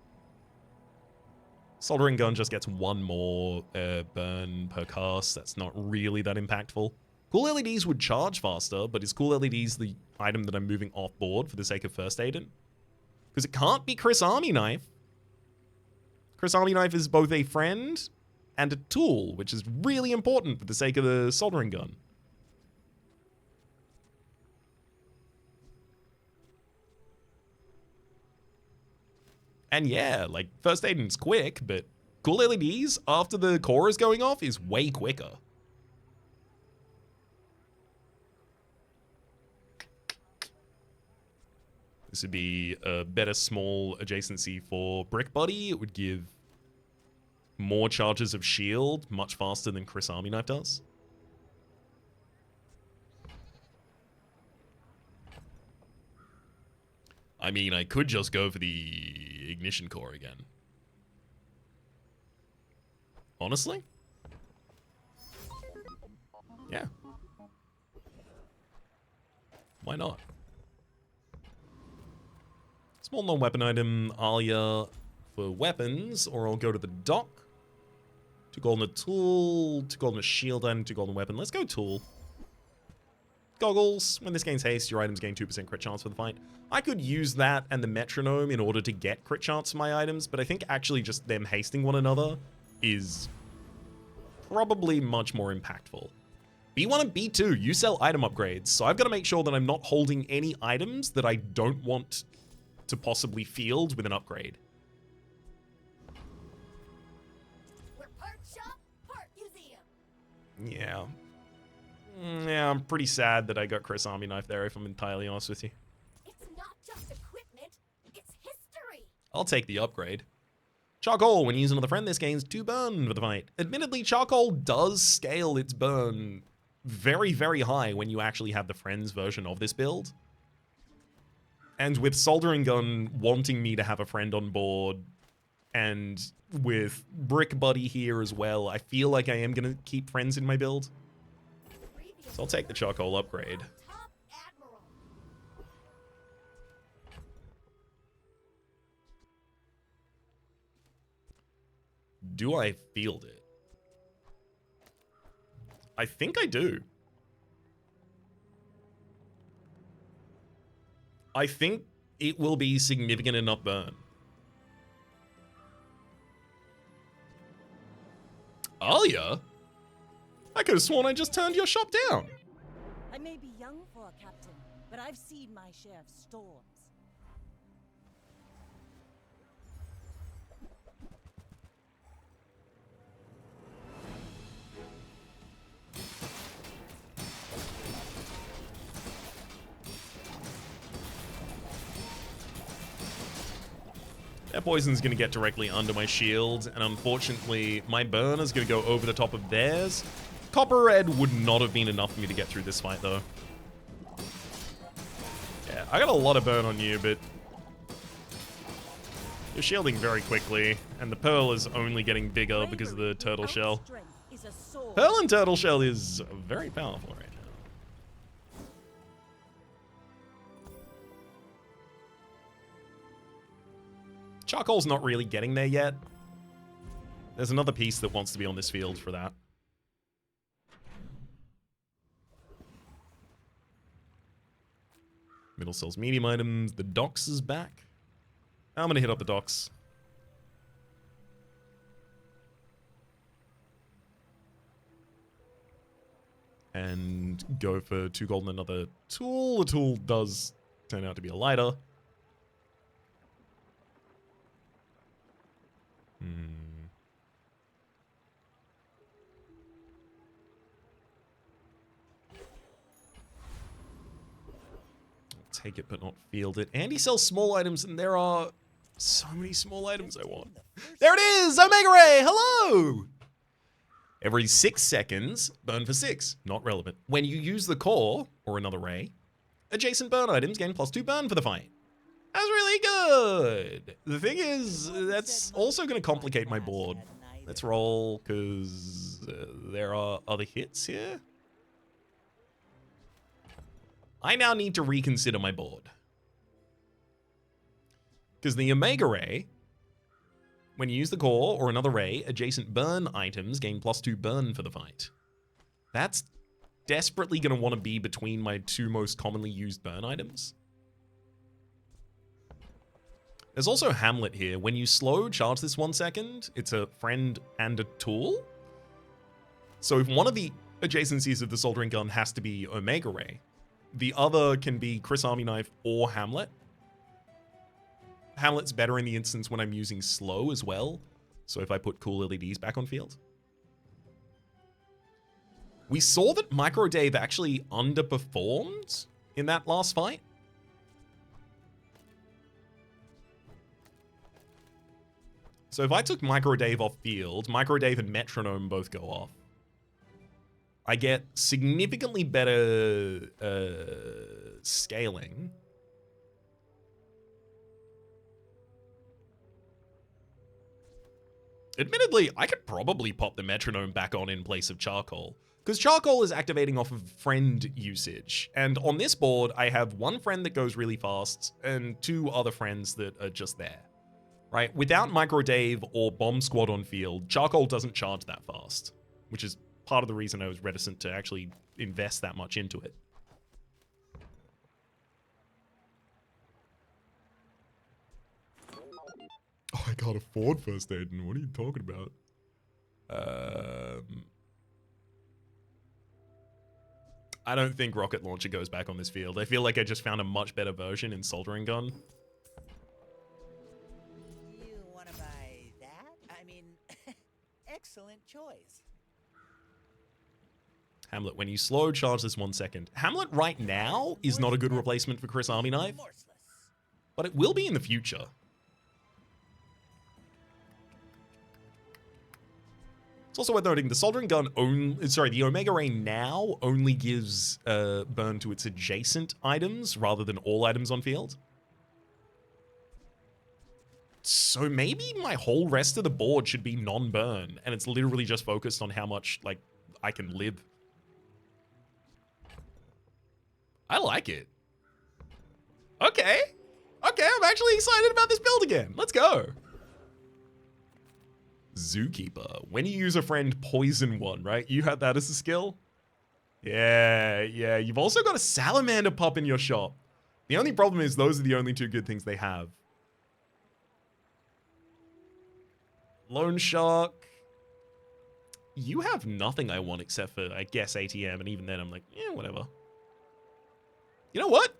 Soldering Gun just gets 1 more burn per cast. That's not really that impactful. Cool LEDs would charge faster, but is Cool LEDs the item that I'm moving off board for the sake of First Aiden? Because it can't be Chris Army Knife. Chris Army Knife is both a friend and a tool, which is really important for the sake of the Soldering Gun. And yeah, like, first aiding's quick, but cool LEDs after the core is going off is way quicker. This would be a better small adjacency for Brick Body. It would give more charges of shield much faster than Chris Army Knife does. I mean, I could just go for the ignition core again. Honestly? Yeah. Why not? Small non-weapon item, Alia for weapons, or I'll go to the dock. 2 gold on a tool, 2 gold on a shield item, 2 gold on a weapon. Let's go tool. Goggles. When this gains haste, your items gain 2% crit chance for the fight. I could use that and the metronome in order to get crit chance for my items, but I think actually just them hasting one another is probably much more impactful. B1 and B2, you sell item upgrades, so I've got to make sure that I'm not holding any items that I don't want to possibly field with an upgrade. We're part shop, part museum. Yeah. Yeah, I'm pretty sad that I got Chris Army Knife there, if I'm entirely honest with you. It's not just equipment, it's history. I'll take the upgrade. Charcoal, when using another friend, this gains 2 burn for the fight. Admittedly, charcoal does scale its burn very, very high when you actually have the friends version of this build. And with Soldering Gun wanting me to have a friend on board, and with Brick Buddy here as well, I feel like I am going to keep friends in my build. So I'll take the charcoal upgrade. Top Admiral. Do I field it? I think I do. I think it will be significant enough burn. Alia? I could have sworn I just turned your shop down. I may be young for a captain, but I've seen my share of storms. That poison's going to get directly under my shield, and unfortunately, my burn is going to go over the top of theirs. Copper Red would not have been enough for me to get through this fight, though. Yeah, I got a lot of burn on you, but you're shielding very quickly, and the Pearl is only getting bigger because of the Turtle Shell. Pearl and Turtle Shell is very powerful right now. Charcoal's not really getting there yet. There's another piece that wants to be on this field for that. Middle sells medium items. The docks is back. I'm gonna hit up the docks. And go for 2 gold and another tool. The tool does turn out to be a lighter. Take it but not field it. And he sells small items, and there are so many small items I want. There it is! Omega Ray! Hello! Every 6 seconds, burn for 6. Not relevant. When you use the core, or another ray, adjacent burn items gain +2 burn for the fight. That's really good! The thing is, that's also going to complicate my board. Let's roll, because there are other hits here. I now need to reconsider my board. Because the Omega Ray, when you use the core or another ray, adjacent burn items gain +2 burn for the fight. That's desperately going to want to be between my 2 most commonly used burn items. There's also Hammlet here. When you slow charge this 1 second, it's a friend and a tool. So if one of the adjacencies of the Soldering Gun has to be Omega Ray, the other can be Chris Army Knife or Hammlet. Hamlet's better in the instance when I'm using slow as well. So if I put cool LEDs back on field. We saw that Micro Dave actually underperformed in that last fight. So if I took Micro Dave off field, Micro Dave and Metronome both go off. I get significantly better scaling. Admittedly, I could probably pop the Metronome back on in place of Charcoal, because Charcoal is activating off of friend usage. And on this board, I have one friend that goes really fast and two other friends that are just there. Right? Without Micro Dave or Bomb Squad on field, Charcoal doesn't charge that fast, which is part of the reason I was reticent to actually invest that much into it. Oh, I can't afford first aid. What are you talking about? I don't think Rocket Launcher goes back on this field. I feel like I just found a much better version in Soldering Gun. You want to buy that? I mean, excellent choice. Hamlet, when you slow, charge this 1 second. Hamlet right now is not a good replacement for Chris Army Knife, but it will be in the future. It's also worth noting the Soldering Gun the Omega Ray now only gives burn to its adjacent items rather than all items on field. So maybe my whole rest of the board should be non-burn, and it's literally just focused on how much, like, I can live. I like it. Okay. Okay, I'm actually excited about this build again. Let's go. Zookeeper. When you use a friend, poison one, right? You had that as a skill? Yeah. You've also got a salamander pup in your shop. The only problem is those are the only two good things they have. Lone Shark. You have nothing I want except for, I guess, ATM, and even then I'm like, yeah, whatever. You know what?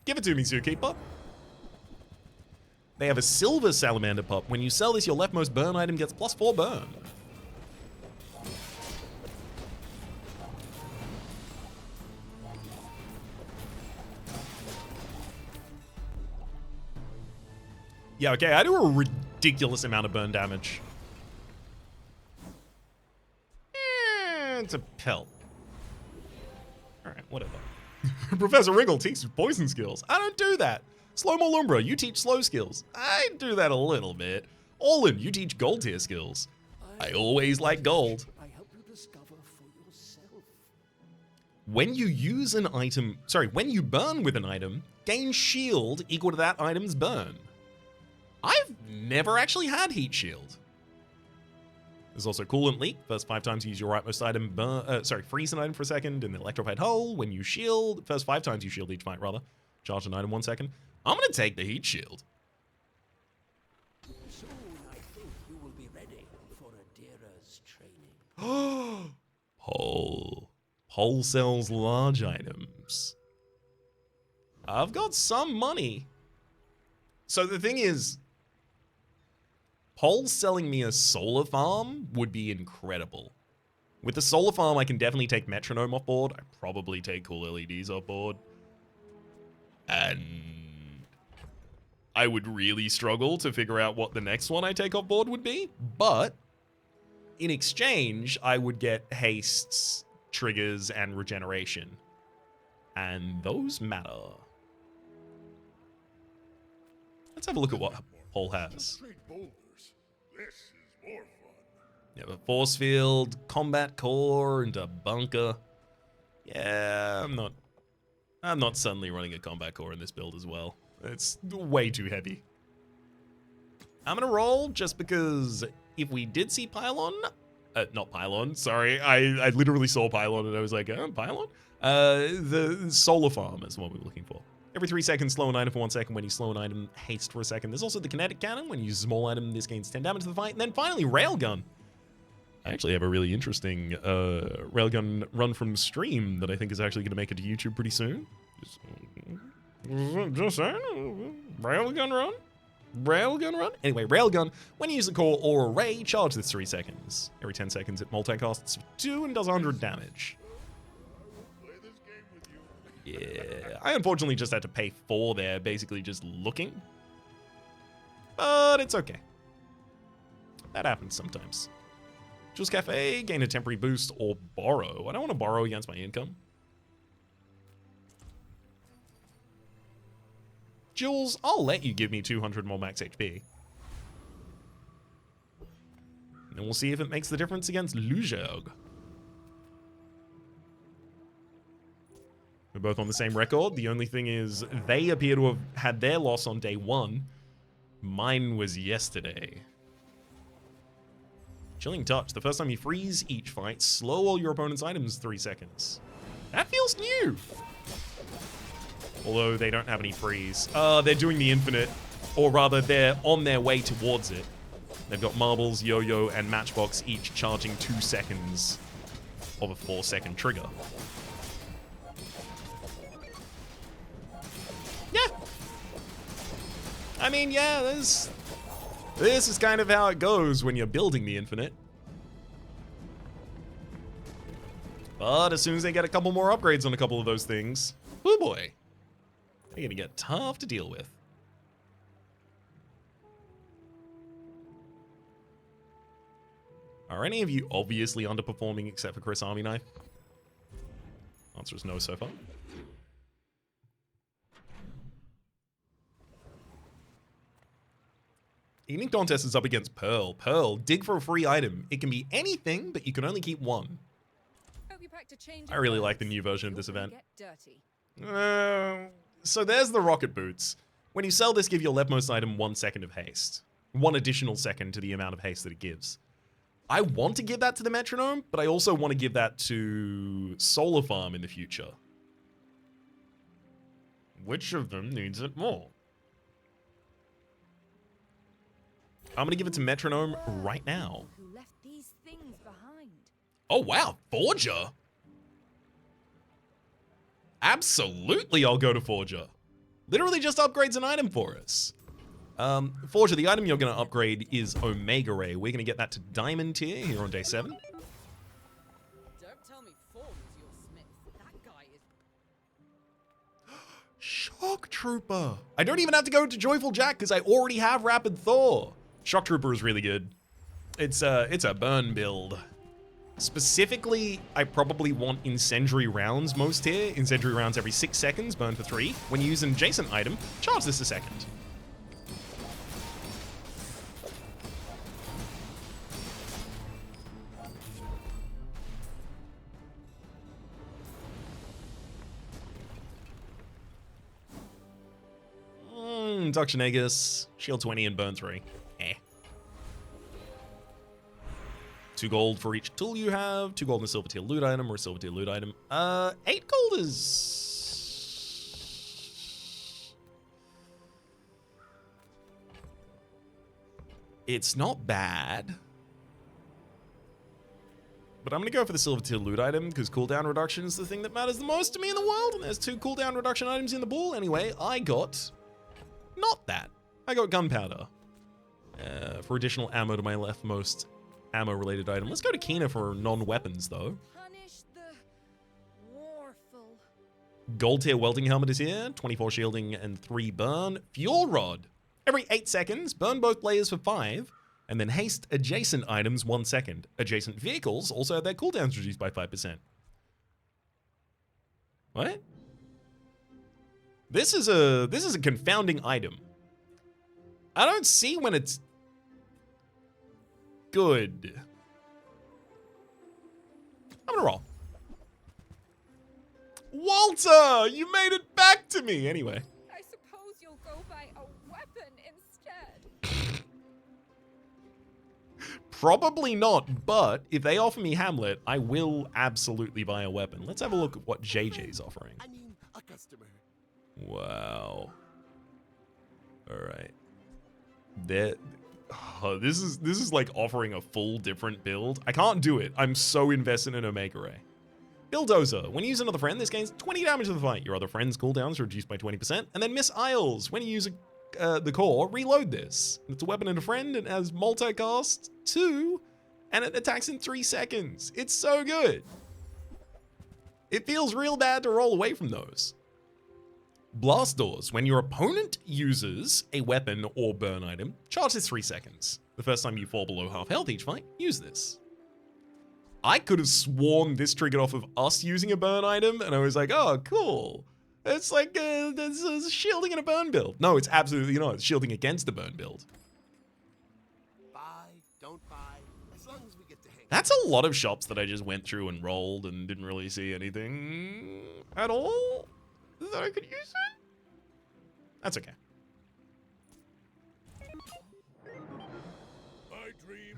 Give it to me, Zookeeper. They have a silver salamander pup. When you sell this, your leftmost burn item gets +4 burn. Yeah, okay, I do a ridiculous amount of burn damage. It's a pelt. Alright, whatever. Professor Wriggle teaches poison skills. I don't do that. Slow Malumbra, you teach slow skills. I do that a little bit. Olin, you teach gold tier skills. I always like gold. I help you discover for yourself. When you use an item, when you burn with an item, gain shield equal to that item's burn. I've never actually had heat shield. There's also coolant leak. First 5 times you use your rightmost item, freeze an item for a second in the electrified hull. When you shield, first 5 times you shield each fight, rather. Charge an item 1 second. I'm gonna take the heat shield. Soon I think you will be ready for Adira's training. Pole sells large items. I've got some money. So the thing is, Pole selling me a solar farm would be incredible. With the solar farm, I can definitely take Metronome off board. I probably take cool LEDs off board. And I would really struggle to figure out what the next one I take off board would be. But in exchange, I would get hastes, triggers, and regeneration. And those matter. Let's have a look at what Pole has. Straight boulders. This is more fun. You have a force field, combat core, and a bunker. Yeah, I'm not suddenly running a combat core in this build as well. It's way too heavy. I'm gonna roll just because if we did see Pylon, not Pylon, sorry, I literally saw Pylon and I was like, Pylon? The solar farm is what we were looking for. Every 3 seconds, slow an item for 1 second. When you slow an item, haste for a second. There's also the kinetic cannon. When you use a small item, this gains 10 damage to the fight. And then finally, railgun. I actually have a really interesting railgun run from stream that I think is actually going to make it to YouTube pretty soon. Just saying. Railgun run? Railgun run? Anyway, railgun. When you use the core or array, charge this 3 seconds. Every 10 seconds, it multicasts 2 and does 100 damage. Play this game with you. Yeah, I unfortunately just had to pay 4 there, basically just looking. But it's okay. That happens sometimes. Jules Cafe, gain a temporary boost or borrow. I don't want to borrow against my income. Jules, I'll let you give me 200 more max HP. And we'll see if it makes the difference against Lujerg. We're both on the same record. The only thing is, they appear to have had their loss on day 1. Mine was yesterday. Chilling Touch. The first time you freeze each fight, slow all your opponent's items 3 seconds. That feels new. Although they don't have any freeze. They're doing the infinite. Or rather, they're on their way towards it. They've got Marbles, Yo-Yo, and Matchbox each charging 2 seconds of a 4-second trigger. Yeah. I mean, yeah, this is kind of how it goes when you're building the infinite. But as soon as they get a couple more upgrades on a couple of those things, oh boy, they're gonna get tough to deal with. Are any of you obviously underperforming except for Chris Army Knife? Answer is no so far. Evening Contest is up against Pearl. Pearl, dig for a free item. It can be anything, but you can only keep one. Hope you packed a change I of really like the clothes. new version of You're this gonna event. Get dirty. So there's the rocket boots. When you sell this, give your leftmost item 1 second of haste. 1 additional second to the amount of haste that it gives. I want to give that to the metronome, but I also want to give that to Solar Farm in the future. Which of them needs it more? I'm going to give it to metronome right now. Who left these things behind? Oh, wow. Forger? Absolutely, I'll go to Forger. Literally just upgrades an item for us. Forger, the item you're going to upgrade is Omega Ray. We're going to get that to Diamond tier here on day 7. Don't tell me Ford is your smith. That guy is. Shock Trooper. I don't even have to go to Joyful Jack because I already have Rapid Thor. Shock Trooper is really good. It's a burn build. Specifically, I probably want Incendiary Rounds most here. Incendiary Rounds every 6 seconds, burn for 3. When you use an adjacent item, charge this a second. Induction Aegis, shield 20 and burn 3. Eh. 2 gold for each tool you have, 2 gold in a silver tier loot item or a silver tier loot item. 8 gold is... It's not bad. But I'm going to go for the silver tier loot item because cooldown reduction is the thing that matters the most to me in the world. And there's 2 cooldown reduction items in the ball. Anyway, I got... Not that. I got gunpowder. For additional ammo to my leftmost ammo-related item. Let's go to Kina for non-weapons, though. Punish the warful. Gold tier welding helmet is here. 24 shielding and 3 burn. Fuel rod. Every 8 seconds, burn both players for 5. And then haste adjacent items 1 second. Adjacent vehicles also have their cooldowns reduced by 5%. What? This is a confounding item. I don't see when it's good. I'm gonna roll. Walter, you made it back to me. Anyway. I suppose you'll go buy a weapon instead. Probably not, but if they offer me Hamlet, I will absolutely buy a weapon. Let's have a look at what JJ's offering. I mean, a customer. Wow. All right. This is like offering a full different build. I can't do it. I'm so invested in Omega Ray. Bulldozer. When you use another friend, this gains 20 damage to the fight. Your other friend's cooldowns are reduced by 20%. And then Miss Isles. When you use the core, reload this. It's a weapon and a friend. It has multicast 2, and it attacks in 3 seconds. It's so good. It feels real bad to roll away from those. Blast Doors. When your opponent uses a weapon or burn item, charges 3 seconds. The first time you fall below half health each fight, use this. I could have sworn this triggered off of us using a burn item, and I was like, oh, cool. It's like it's shielding in a burn build. No, it's absolutely not. It's shielding against the burn build. Buy, don't buy, as long as we get to hang. That's a lot of shops that I just went through and rolled and didn't really see anything at all that I could use it. That's okay.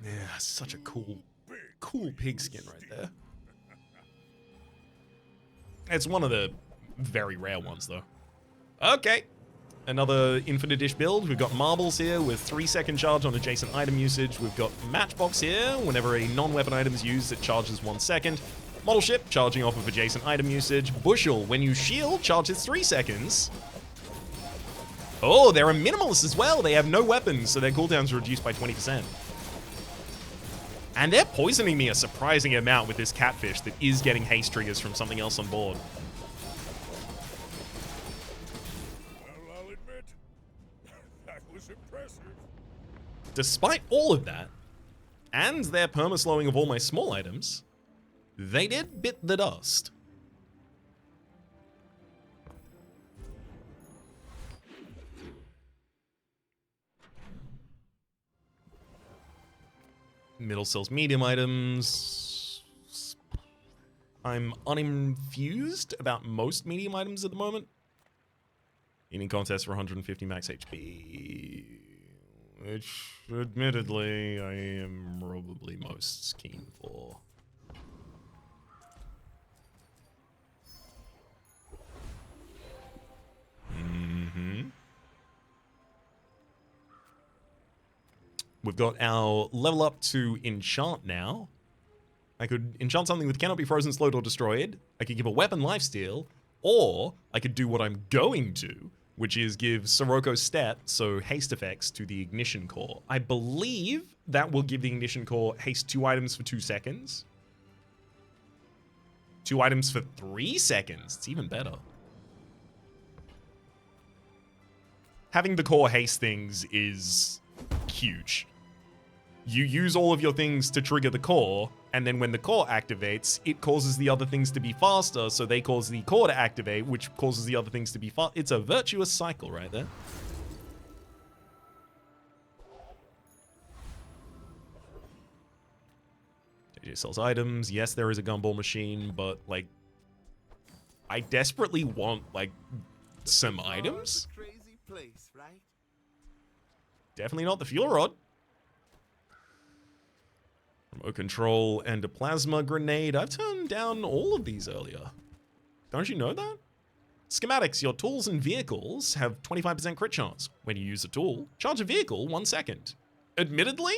Yeah, such a cool pigskin right there. It's one of the very rare ones, though. Okay. Another Infinite-ish build. We've got marbles here with 3-second charge on adjacent item usage. We've got matchbox here. Whenever a non-weapon item is used, it charges 1 second. Model ship, charging off of adjacent item usage. Bushel, when you shield, charges 3 seconds. Oh, they're a minimalist as well. They have no weapons, so their cooldowns are reduced by 20%. And they're poisoning me a surprising amount with this catfish that is getting haste triggers from something else on board. Well, I'll admit, that was impressive. Despite all of that, and their perma-slowing of all my small items, they did bit the dust. Middle sells medium items. I'm uninfused about most medium items at the moment. Eating contest for 150 max HP. Which, admittedly, I am probably most keen for. We've got our level up to enchant now. I could enchant something that cannot be frozen, slowed, or destroyed. I could give a weapon lifesteal, or I could do what I'm going to, which is give Sirocco Step, so haste effects, to the ignition core. I believe that will give the ignition core haste 2 items for 2 seconds. 2 items for 3 seconds. It's even better. Having the core haste things is huge. You use all of your things to trigger the core, and then when the core activates, it causes the other things to be faster, so they cause the core to activate, which causes the other things to be fast. It's a virtuous cycle right there. JJ sells items. Yes, there is a gumball machine, but, like, I desperately want, like, some items. A crazy place, right? Definitely not the fuel rod. Remote control and a plasma grenade. I've turned down all of these earlier. Don't you know that? Schematics. Your tools and vehicles have 25% crit chance. When you use a tool, charge a vehicle 1 second. Admittedly,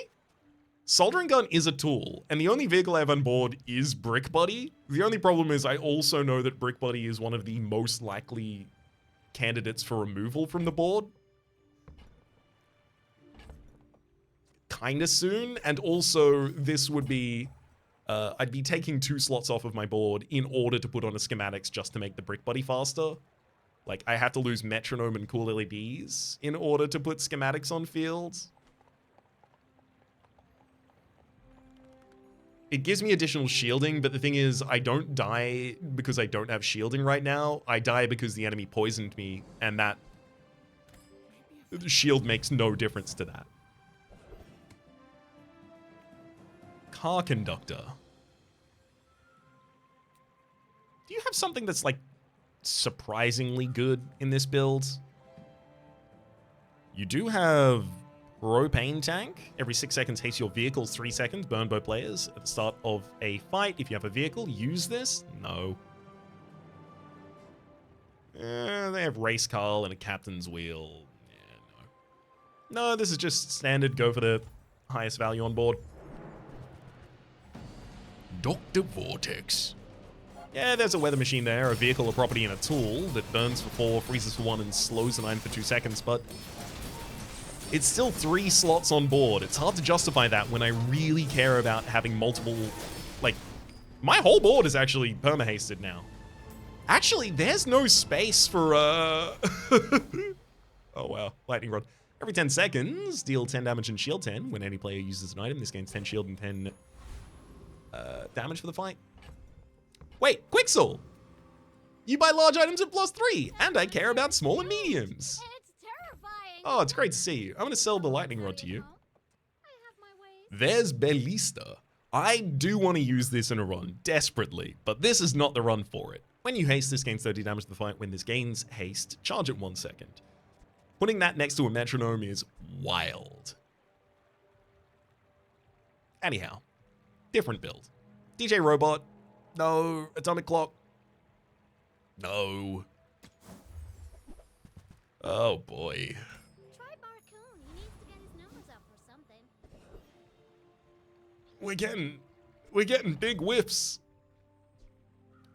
soldering gun is a tool, and the only vehicle I have on board is Brick Buddy. The only problem is I also know that Brick Buddy is one of the most likely candidates for removal from the board. Kinda soon, and also this would be I'd be taking 2 slots off of my board in order to put on a schematics just to make the Brick Buddy faster. Like, I have to lose metronome and cool LEDs in order to put schematics on fields. It gives me additional shielding, but the thing is, I don't die because I don't have shielding right now. I die because the enemy poisoned me, and that shield makes no difference to that. Car conductor. Do you have something that's, like, surprisingly good in this build? You do have propane tank. Every 6 seconds haste your vehicles 3 seconds. Burn both players at the start of a fight. If you have a vehicle, use this. No. They have race car and a captain's wheel. Yeah, no. No, this is just standard. Go for the highest value on board. Dr. Vortex. Yeah, there's a weather machine there, a vehicle, a property, and a tool that burns for 4, freezes for 1, and slows the 9 for 2 seconds, but it's still 3 slots on board. It's hard to justify that when I really care about having multiple, like, my whole board is actually perma-hasted now. Actually, there's no space for, oh wow, lightning rod. Every 10 seconds, deal 10 damage and shield 10. When any player uses an item, this gains 10 shield and 10 damage for the fight. Wait, Quixel! You buy large items at +3, and I care about small and mediums. It's terrifying. Oh, it's great to see you. I'm gonna sell the lightning rod to you. I have my ways. There's Bellista. I do want to use this in a run, desperately, but this is not the run for it. When you haste, this gains 30 damage to the fight. When this gains haste, charge it 1 second. Putting that next to a metronome is wild. Anyhow, different build. DJ Robot. No. Atomic Clock. No. Oh boy. Try Barcoon. He needs to get his numbers up or something. We're getting big whiffs.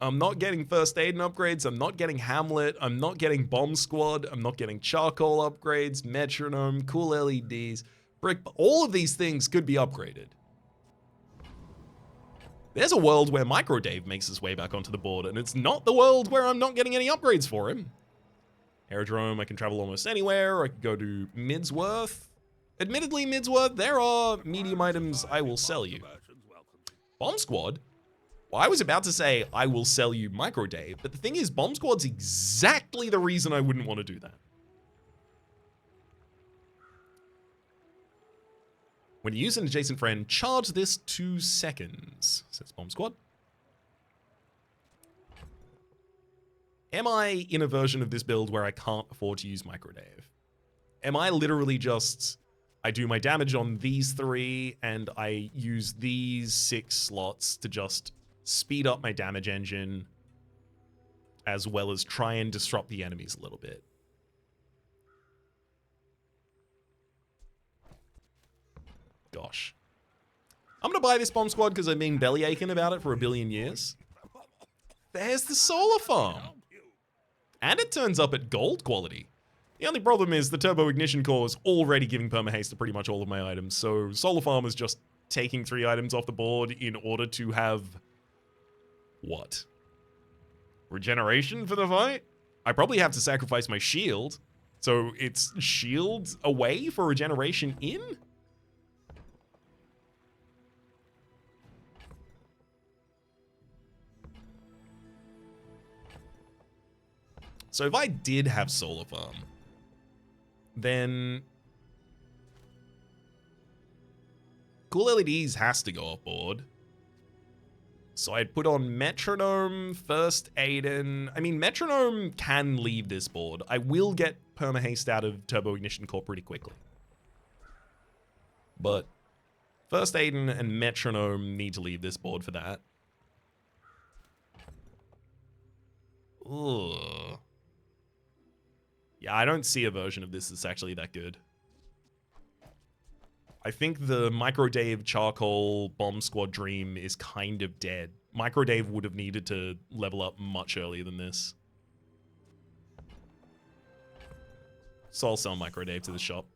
I'm not getting first aid and upgrades. I'm not getting Hammlet. I'm not getting Bomb Squad. I'm not getting charcoal upgrades, metronome, cool LEDs, brick. All of these things could be upgraded. There's a world where Micro Dave makes his way back onto the board, and it's not the world where I'm not getting any upgrades for him. Aerodrome, I can travel almost anywhere. I can go to Midsworth. Admittedly, Midsworth, there are medium items I will sell you. Bomb Squad? Well, I was about to say I will sell you Micro Dave, but the thing is, Bomb Squad's exactly the reason I wouldn't want to do that. When you use an adjacent friend, charge this 2 seconds, says Bomb Squad. Am I in a version of this build where I can't afford to use Micro Dave? Am I literally just, I do my damage on these 3, and I use these 6 slots to just speed up my damage engine, as well as try and disrupt the enemies a little bit? Gosh. I'm gonna buy this Bomb Squad because I've been belly aching about it for a billion years. There's the solar farm. And it turns up at gold quality. The only problem is the turbo ignition core is already giving perma-haste to pretty much all of my items, so solar farm is just taking 3 items off the board in order to have... what? Regeneration for the fight? I probably have to sacrifice my shield, so it's shield away for regeneration in? So if I did have solar farm, then cool LEDs has to go off board. So I'd put on metronome, first Aiden. I mean, metronome can leave this board. I will get perma-haste out of turbo ignition core pretty quickly. But first Aiden and metronome need to leave this board for that. Ugh. Yeah, I don't see a version of this that's actually that good. I think the Micro Dave Charcoal Bomb Squad dream is kind of dead. Micro Dave would have needed to level up much earlier than this. So I'll sell Micro Dave to the shop.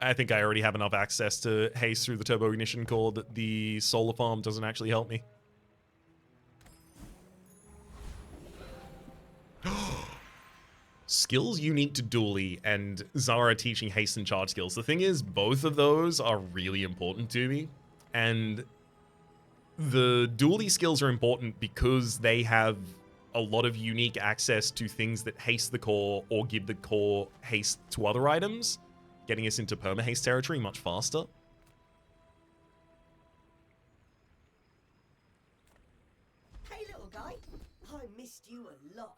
I think I already have enough access to haste through the turbo ignition core that the solar farm doesn't actually help me. Skills unique to Dooley and Zara teaching haste and charge skills. The thing is, both of those are really important to me. And the Dooley skills are important because they have a lot of unique access to things that haste the core or give the core haste to other items, getting us into perma-haste territory much faster. Hey, little guy. I missed you a lot.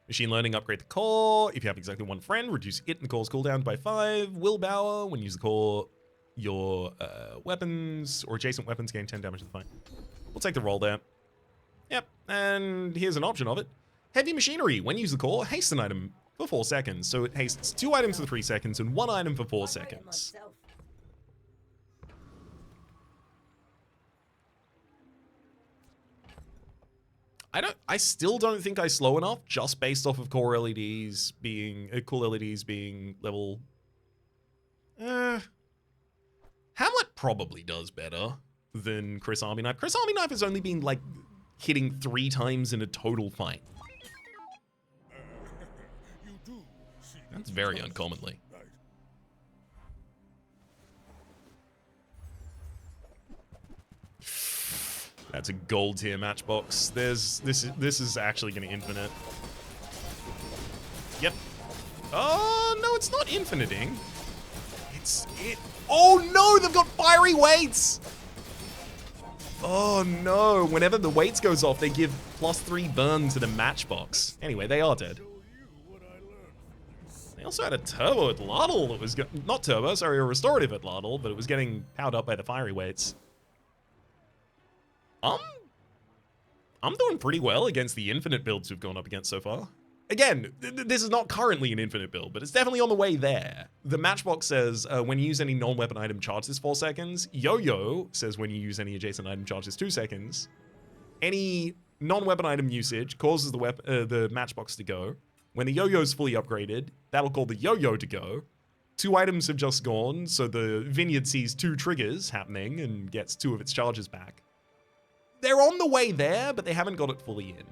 Machine learning, upgrade the core. If you have exactly 1 friend, reduce it and the core's cooldown by 5. Willpower, when you use the core, your weapons or adjacent weapons gain 10 damage to the fight. We'll take the roll there. Yep, and here's an option of it. Heavy machinery, when you use the core, haste an item for 4 seconds. So it hastes 2 items for 3 seconds and 1 item for 4 seconds. I still don't think I slow enough just based off of core LEDs being, cool LEDs being level. Hamlet probably does better than Chris Army Knife. Chris Army Knife has only been like hitting 3 times in a total fight. That's very uncommonly. That's a gold tier matchbox. This is actually going to infinite. Yep. Oh no, it's not infiniting. Oh no, they've got fiery weights. Oh no, whenever the weights goes off, they give +3 burn to the matchbox. Anyway, they are dead. They also had a turbo at Lardle that was not turbo, sorry, a restorative at Lardle, but it was getting powered up by the fiery weights. I'm doing pretty well against the infinite builds we've gone up against so far. Again, this is not currently an infinite build, but it's definitely on the way there. The matchbox says when you use any non-weapon item, charge this 4 seconds. Yo-Yo says when you use any adjacent item, charge this 2 seconds. Any non-weapon item usage causes the matchbox to go. When the Yo-Yo is fully upgraded, that'll call the Yo-Yo to go. 2 items have just gone, so the Vineyard sees 2 triggers happening and gets 2 of its charges back. They're on the way there, but they haven't got it fully in.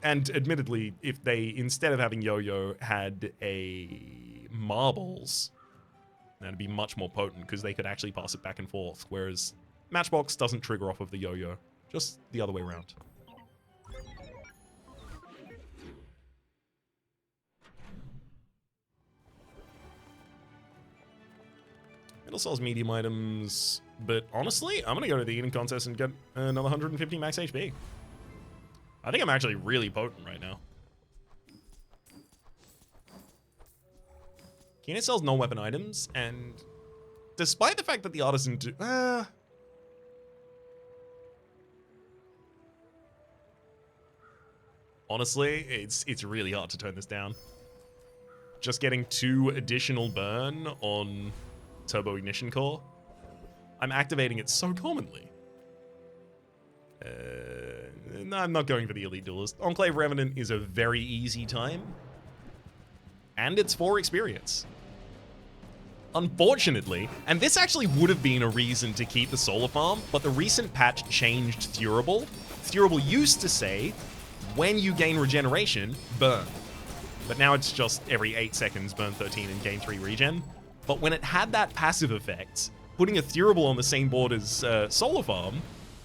And admittedly, if they, instead of having Yo-Yo, had a Marbles, that'd be much more potent because they could actually pass it back and forth, whereas Matchbox doesn't trigger off of the Yo-Yo, just the other way around. It'll sells medium items, but honestly, I'm gonna go to the eating contest and get another 150 max HP. I think I'm actually really potent right now. Keenan sells non-weapon items, and despite the fact that the artisan do... honestly, it's really hard to turn this down. Just getting 2 additional burn on Turbo Ignition Core. I'm activating it so commonly. No, I'm not going for the Elite Duelist. Enclave Revenant is a very easy time. And it's 4 experience. Unfortunately, and this actually would have been a reason to keep the Solar Farm, but the recent patch changed Thurable. Thurable used to say, when you gain regeneration, burn. But now it's just every 8 seconds, burn 13 and gain 3 regen. But when it had that passive effect, putting a Thurable on the same board as Solar Farm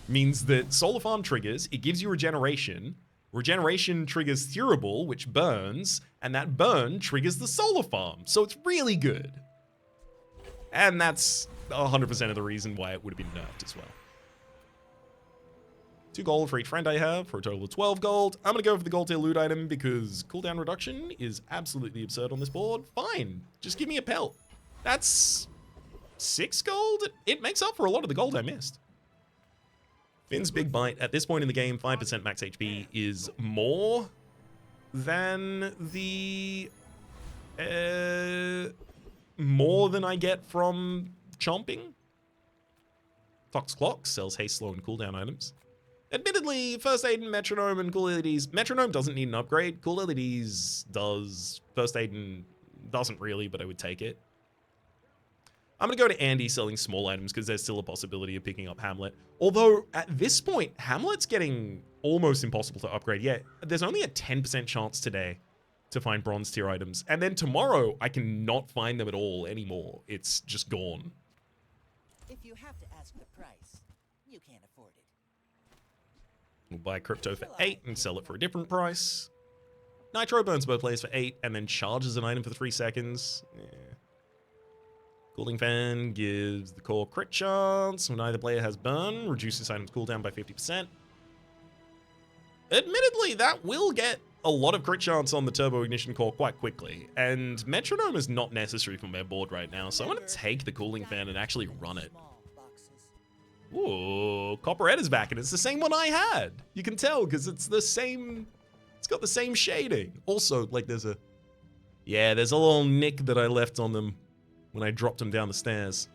means that Solar Farm triggers, it gives you regeneration. Regeneration triggers Thurable, which burns, and that burn triggers the Solar Farm. So it's really good. And that's 100% of the reason why it would have been nerfed as well. 2 gold for each friend I have, for a total of 12 gold. I'm going to go for the gold tier loot item because cooldown reduction is absolutely absurd on this board. Fine, just give me a pelt. That's 6 gold? It makes up for a lot of the gold I missed. Finn's Big Bite, at this point in the game, 5% max HP is more than the... more than I get from chomping. Fox Clock sells haste, slow, and cooldown items. Admittedly, First Aid and Metronome and Cool LEDs... Metronome doesn't need an upgrade. Cool LEDs does. First Aid and doesn't really, but I would take it. I'm going to go to Andy selling small items because there's still a possibility of picking up Hammlet. Although, at this point, Hamlet's getting almost impossible to upgrade. Yeah, there's only a 10% chance today to find bronze tier items. And then tomorrow, I cannot find them at all anymore. It's just gone. If you have to ask the price, you can't afford it. We'll buy crypto for 8 and sell it for a different price. Nitro burns both players for 8 and then charges an item for 3 seconds. Yeah. Cooling Fan gives the core crit chance when either player has burn, reduces item's cooldown by 50%. Admittedly, that will get a lot of crit chance on the Turbo Ignition core quite quickly, and Metronome is not necessary for my board right now, so I'm going to take the Cooling Fan and actually run it. Ooh, Copperhead is back, and it's the same one I had. You can tell, because it's the same... It's got the same shading. Also, like, there's a... Yeah, there's a little nick that I left on them when I dropped them down the stairs.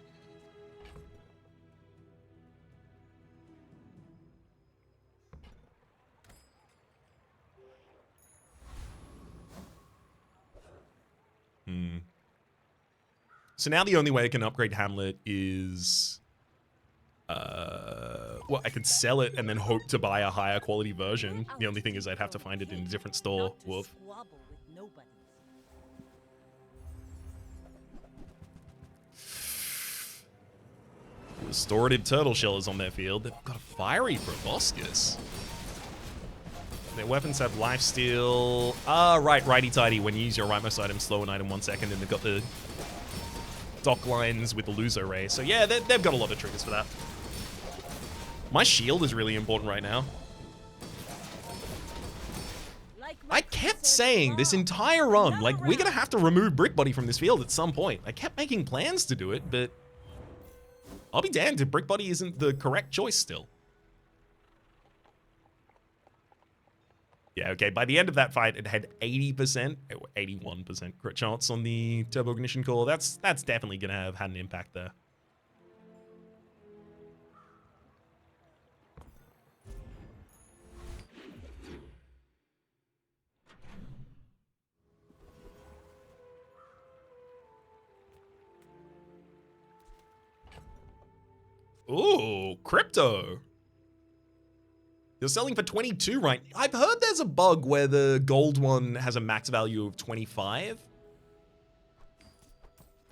So now the only way I can upgrade Hammlet is... well, I could sell it and then hope to buy a higher quality version. The only thing is I'd have to find it in a different store. Not to Woof. squabble with nobody. Restorative turtle shell is on their field. They've got a fiery proboscis. Their weapons have lifesteal. Ah, right, righty-tighty. When you use your rightmost item, slow an item 1 second, and they've got the dock lines with the Luzo Ray. So yeah, they've got a lot of triggers for that. My shield is really important right now. Like I kept saying this entire run, like, we're gonna have to remove Brickbody from this field at some point. I kept making plans to do it, but I'll be damned if Brickbody isn't the correct choice still. Yeah, okay, by the end of that fight, it had 80%, or 81% crit chance on the Turbo Ignition core. That's definitely gonna have had an impact there. Ooh, crypto. You're selling for 22, right? I've heard there's a bug where the gold one has a max value of 25.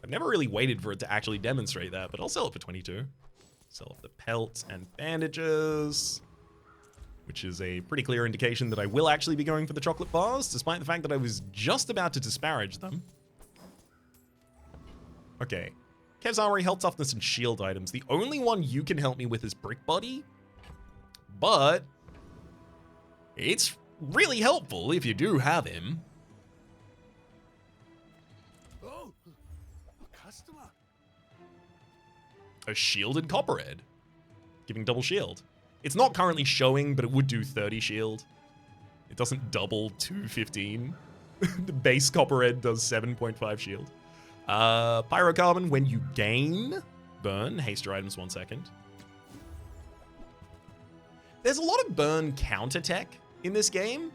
I've never really waited for it to actually demonstrate that, but I'll sell it for 22. Sell off the pelts and bandages, which is a pretty clear indication that I will actually be going for the chocolate bars, despite the fact that I was just about to disparage them. Okay. Kev's Armory, health toughness, and shield items. The only one you can help me with is Brickbody, but it's really helpful if you do have him. Oh, a customer. A shielded Copperhead, giving double shield. It's not currently showing, but it would do 30 shield. It doesn't double to 15. The base Copperhead does 7.5 shield. Pyrocarbon, when you gain burn, haste your items 1 second. There's a lot of burn counter tech in this game.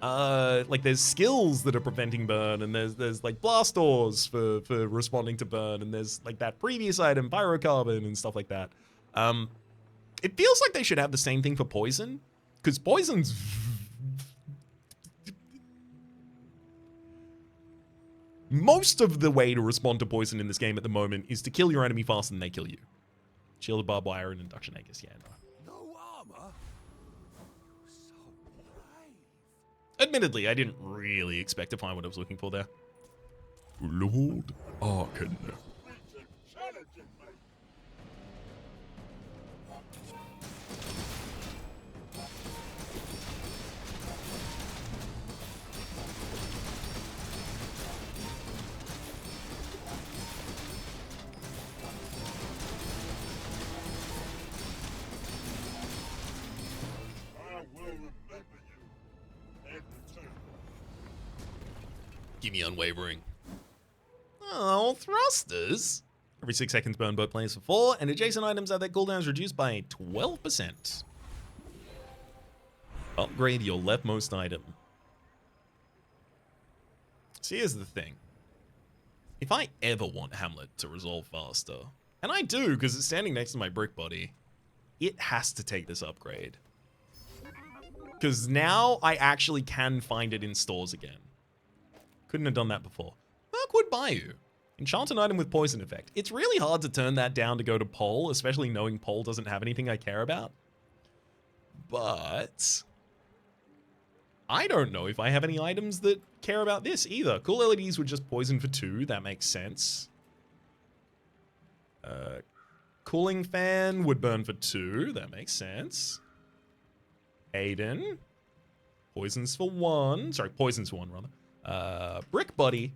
Like there's skills that are preventing burn, and there's like blast doors for responding to burn, and there's like that previous item, pyrocarbon, and stuff like that. It feels like they should have the same thing for poison, because poison's most of the way to respond to poison in this game at the moment is to kill your enemy faster than they kill you. Shielded barbed wire and induction Aegis, yeah, no. No armor. So brave. Admittedly, I didn't really expect to find what I was looking for there. Lord Arkan. Give me unwavering. Oh, thrusters. Every 6 seconds, burn both players for 4, and adjacent items have their cooldowns reduced by 12%. Upgrade your leftmost item. See, here's the thing. If I ever want Hammlet to resolve faster, and I do because it's standing next to my brick body, it has to take this upgrade. Because now I actually can find it in stores again. Couldn't have done that before. Mirkwood Bayou. Enchant an item with poison effect. It's really hard to turn that down to go to Pole, especially knowing Pole doesn't have anything I care about. But I don't know if I have any items that care about this either. Cool LEDs were just poison for 2. That makes sense. Cooling fan would burn for 2. That makes sense. Aiden. Poisons for 1. Sorry, poisons for 1, rather. Brick Buddy.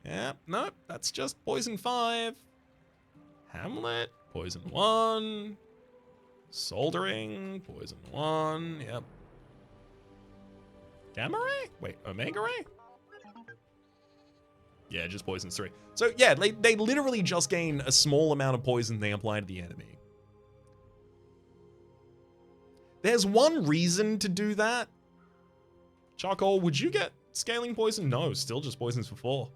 Yeah, no, that's just poison 5. Hammlet, poison 1. Soldering, poison 1. Yep. Gamma Ray? Wait, Omega Ray? Yeah, just poisons 3. So yeah, they literally just gain a small amount of poison they apply to the enemy. There's one reason to do that. Charcoal, would you get scaling poison? No, still just poisons for 4.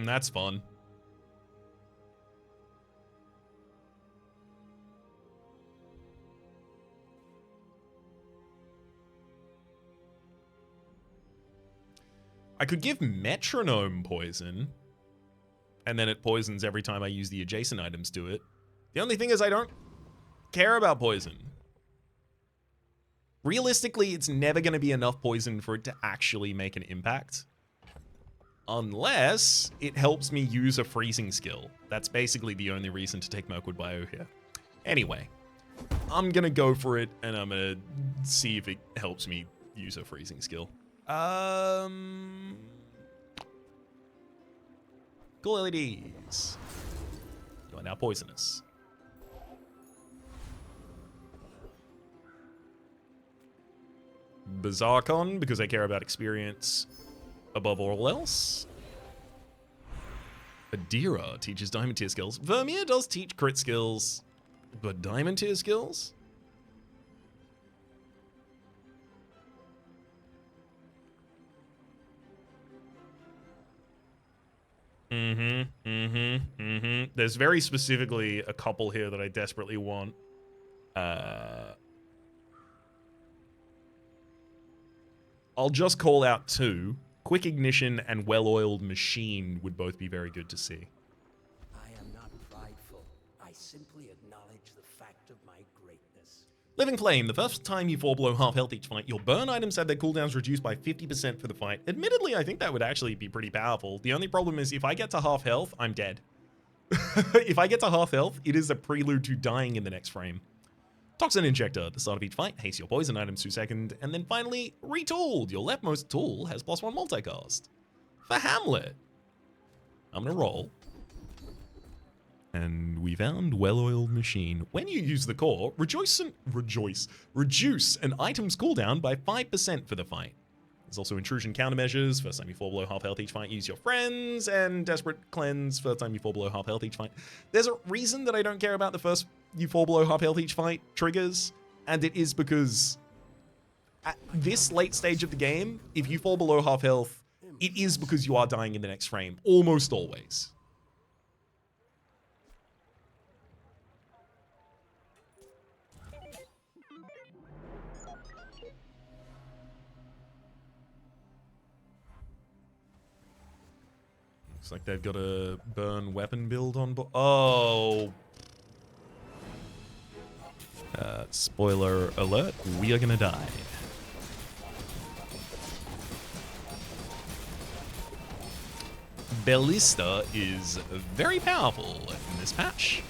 That's fun. I could give metronome poison, and then it poisons every time I use the adjacent items to it. The only thing is I don't care about poison. Realistically, it's never going to be enough poison for it to actually make an impact. Unless it helps me use a freezing skill. That's basically the only reason to take Mirkwood Bio here. Anyway, I'm going to go for it, and I'm going to see if it helps me use a freezing skill. Cool LEDs. You are now poisonous. Bazaar Con, because I care about experience above all else. Adira teaches diamond tier skills. Vermeer does teach crit skills, but diamond tier skills? There's very specifically a couple here that I desperately want. I'll just call out two. Quick ignition and well-oiled machine would both be very good to see. I am not prideful. I simply acknowledge the fact of my greatness. Living Flame. The first time you fall below half health each fight, your burn items have their cooldowns reduced by 50% for the fight. Admittedly, I think that would actually be pretty powerful. The only problem is if I get to half health, I'm dead. If I get to half health, it is a prelude to dying in the next frame. Toxin Injector. At the start of each fight, haste your poison items 2 seconds. And then finally, Retooled. Your leftmost tool has +1 multicast. For Hammlet. I'm going to roll. And we found well-oiled machine. When you use the core, reduce an item's cooldown by 5% for the fight. There's also intrusion countermeasures. First time you fall below half health each fight, use your friends. And desperate cleanse. First time you fall below half health each fight. There's a reason that I don't care about the first you fall below half health each fight triggers. And it is because at this late stage of the game, if you fall below half health, it is because you are dying in the next frame. Almost always. Looks like they've got a burn weapon build on board. Oh. Spoiler alert, we are gonna die. Ballista is very powerful in this patch.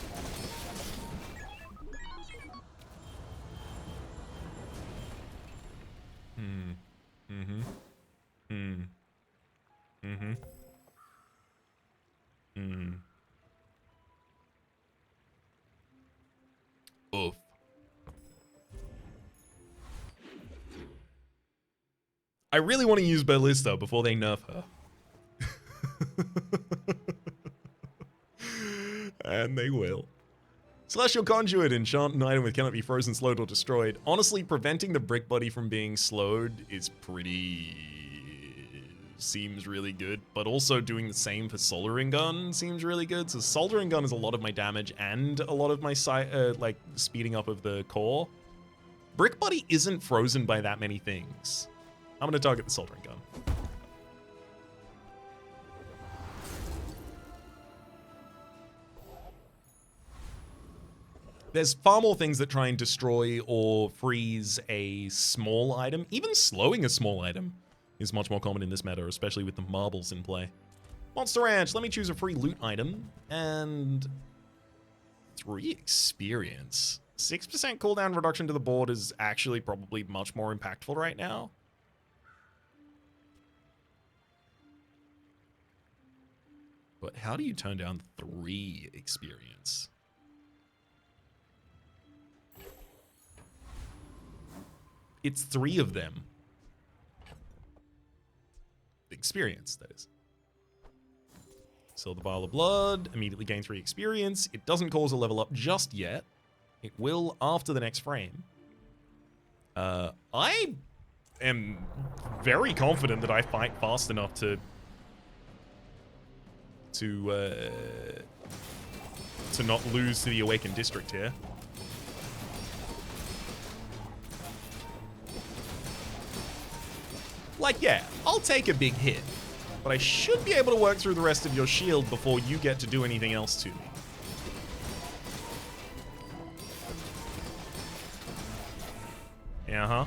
Oof. I really want to use Ballista before they nerf her. And they will. Celestial Conduit. Enchant an item that cannot be frozen, slowed, or destroyed. Honestly, preventing the Brick Buddy from being slowed is pretty... seems really good. But also doing the same for Soldering Gun seems really good. So Soldering Gun is a lot of my damage and a lot of my like speeding up of the core. Brick Buddy isn't frozen by that many things. I'm going to target the Soldering Gun. There's far more things that try and destroy or freeze a small item. Even slowing a small item is much more common in this meta, especially with the marbles in play. Monster Ranch, let me choose a free loot item. And 3 experience. 6% cooldown reduction to the board is actually probably much more impactful right now. But how do you turn down 3 experience? It's 3 of them. Experience, that is. So the Vial of Blood, immediately gain 3 experience. It doesn't cause a level up just yet. It will after the next frame. I am very confident that I fight fast enough to not lose to the Awakened District here. Like, yeah, I'll take a big hit, but I should be able to work through the rest of your shield before you get to do anything else to me. Yeah, huh?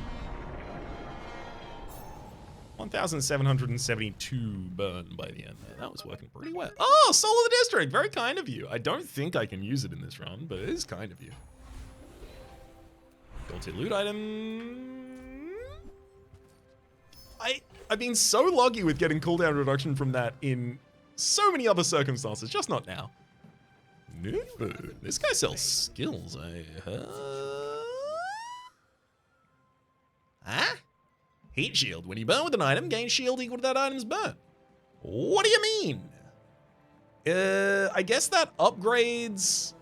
1,772 burn by the end there. That was working pretty well. Oh, Soul of the District! Very kind of you. I don't think I can use it in this run, but it is kind of you. Gold tier loot item. I've been so lucky with getting cooldown reduction from that in so many other circumstances, just not now. No, this guy sells skills, I heard. Huh? Heat shield. When you burn with an item, gain shield equal to that item's burn. What do you mean? I guess that upgrades...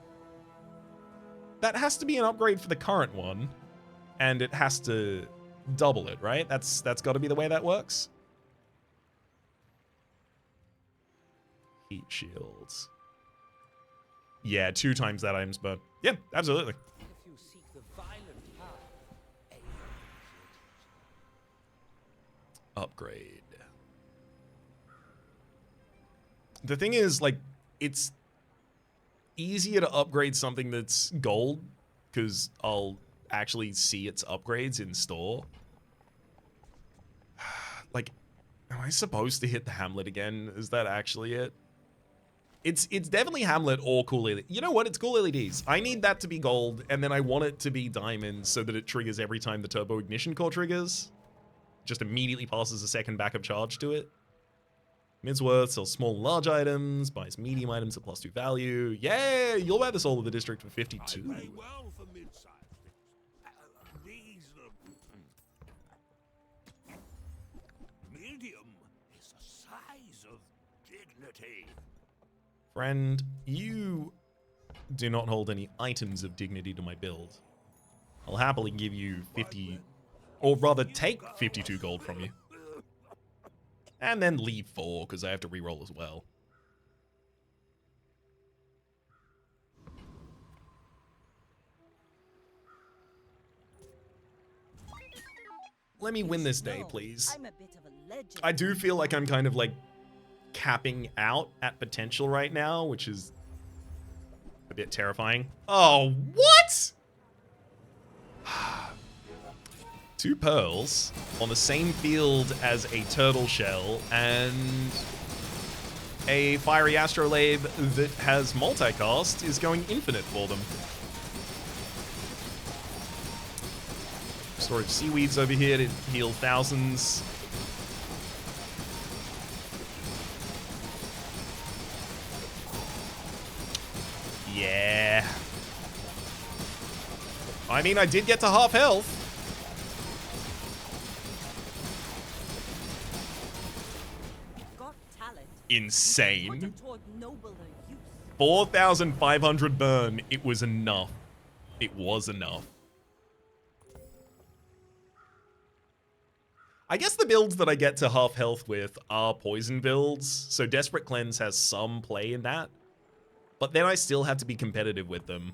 That has to be an upgrade for the current one. And it has to double it, right? That's got to be the way that works. Heat shields. Yeah, 2 times that item's burn. Yeah, absolutely. If you seek the violent path, Upgrade. The thing is, like, it's easier to upgrade something that's gold because I'll actually see its upgrades in store. Like, am I supposed to hit the Hammlet again? Is that actually it? It's definitely Hammlet or cool LED. You know what? It's cool LEDs. I need that to be gold, and then I want it to be diamond so that it triggers every time the turbo ignition core triggers. Just immediately passes a second backup charge to it. Midsworth sells small and large items, buys medium items at +2 value. Yeah, you'll buy the Soul of the District for 52. I pay well for mid-sized things. Reasonable. Medium is the size of dignity. Friend, you do not hold any items of dignity to my build. I'll happily give you 50, or rather take 52 gold from you. And then leave 4, because I have to reroll as well. Let me win this day, please. I'm a bit of a legend. I do feel like I'm kind of like capping out at potential right now, which is a bit terrifying. Oh, what? 2 pearls on the same field as a turtle shell and a fiery astrolabe that has multicast is going infinite for them. Storage seaweeds over here to heal thousands. Yeah. I mean, I did get to half health. Got talent. Insane. Put it toward nobler use. 4,500 burn. It was enough. It was enough. I guess the builds that I get to half health with are poison builds, so Desperate Cleanse has some play in that. But then I still have to be competitive with them.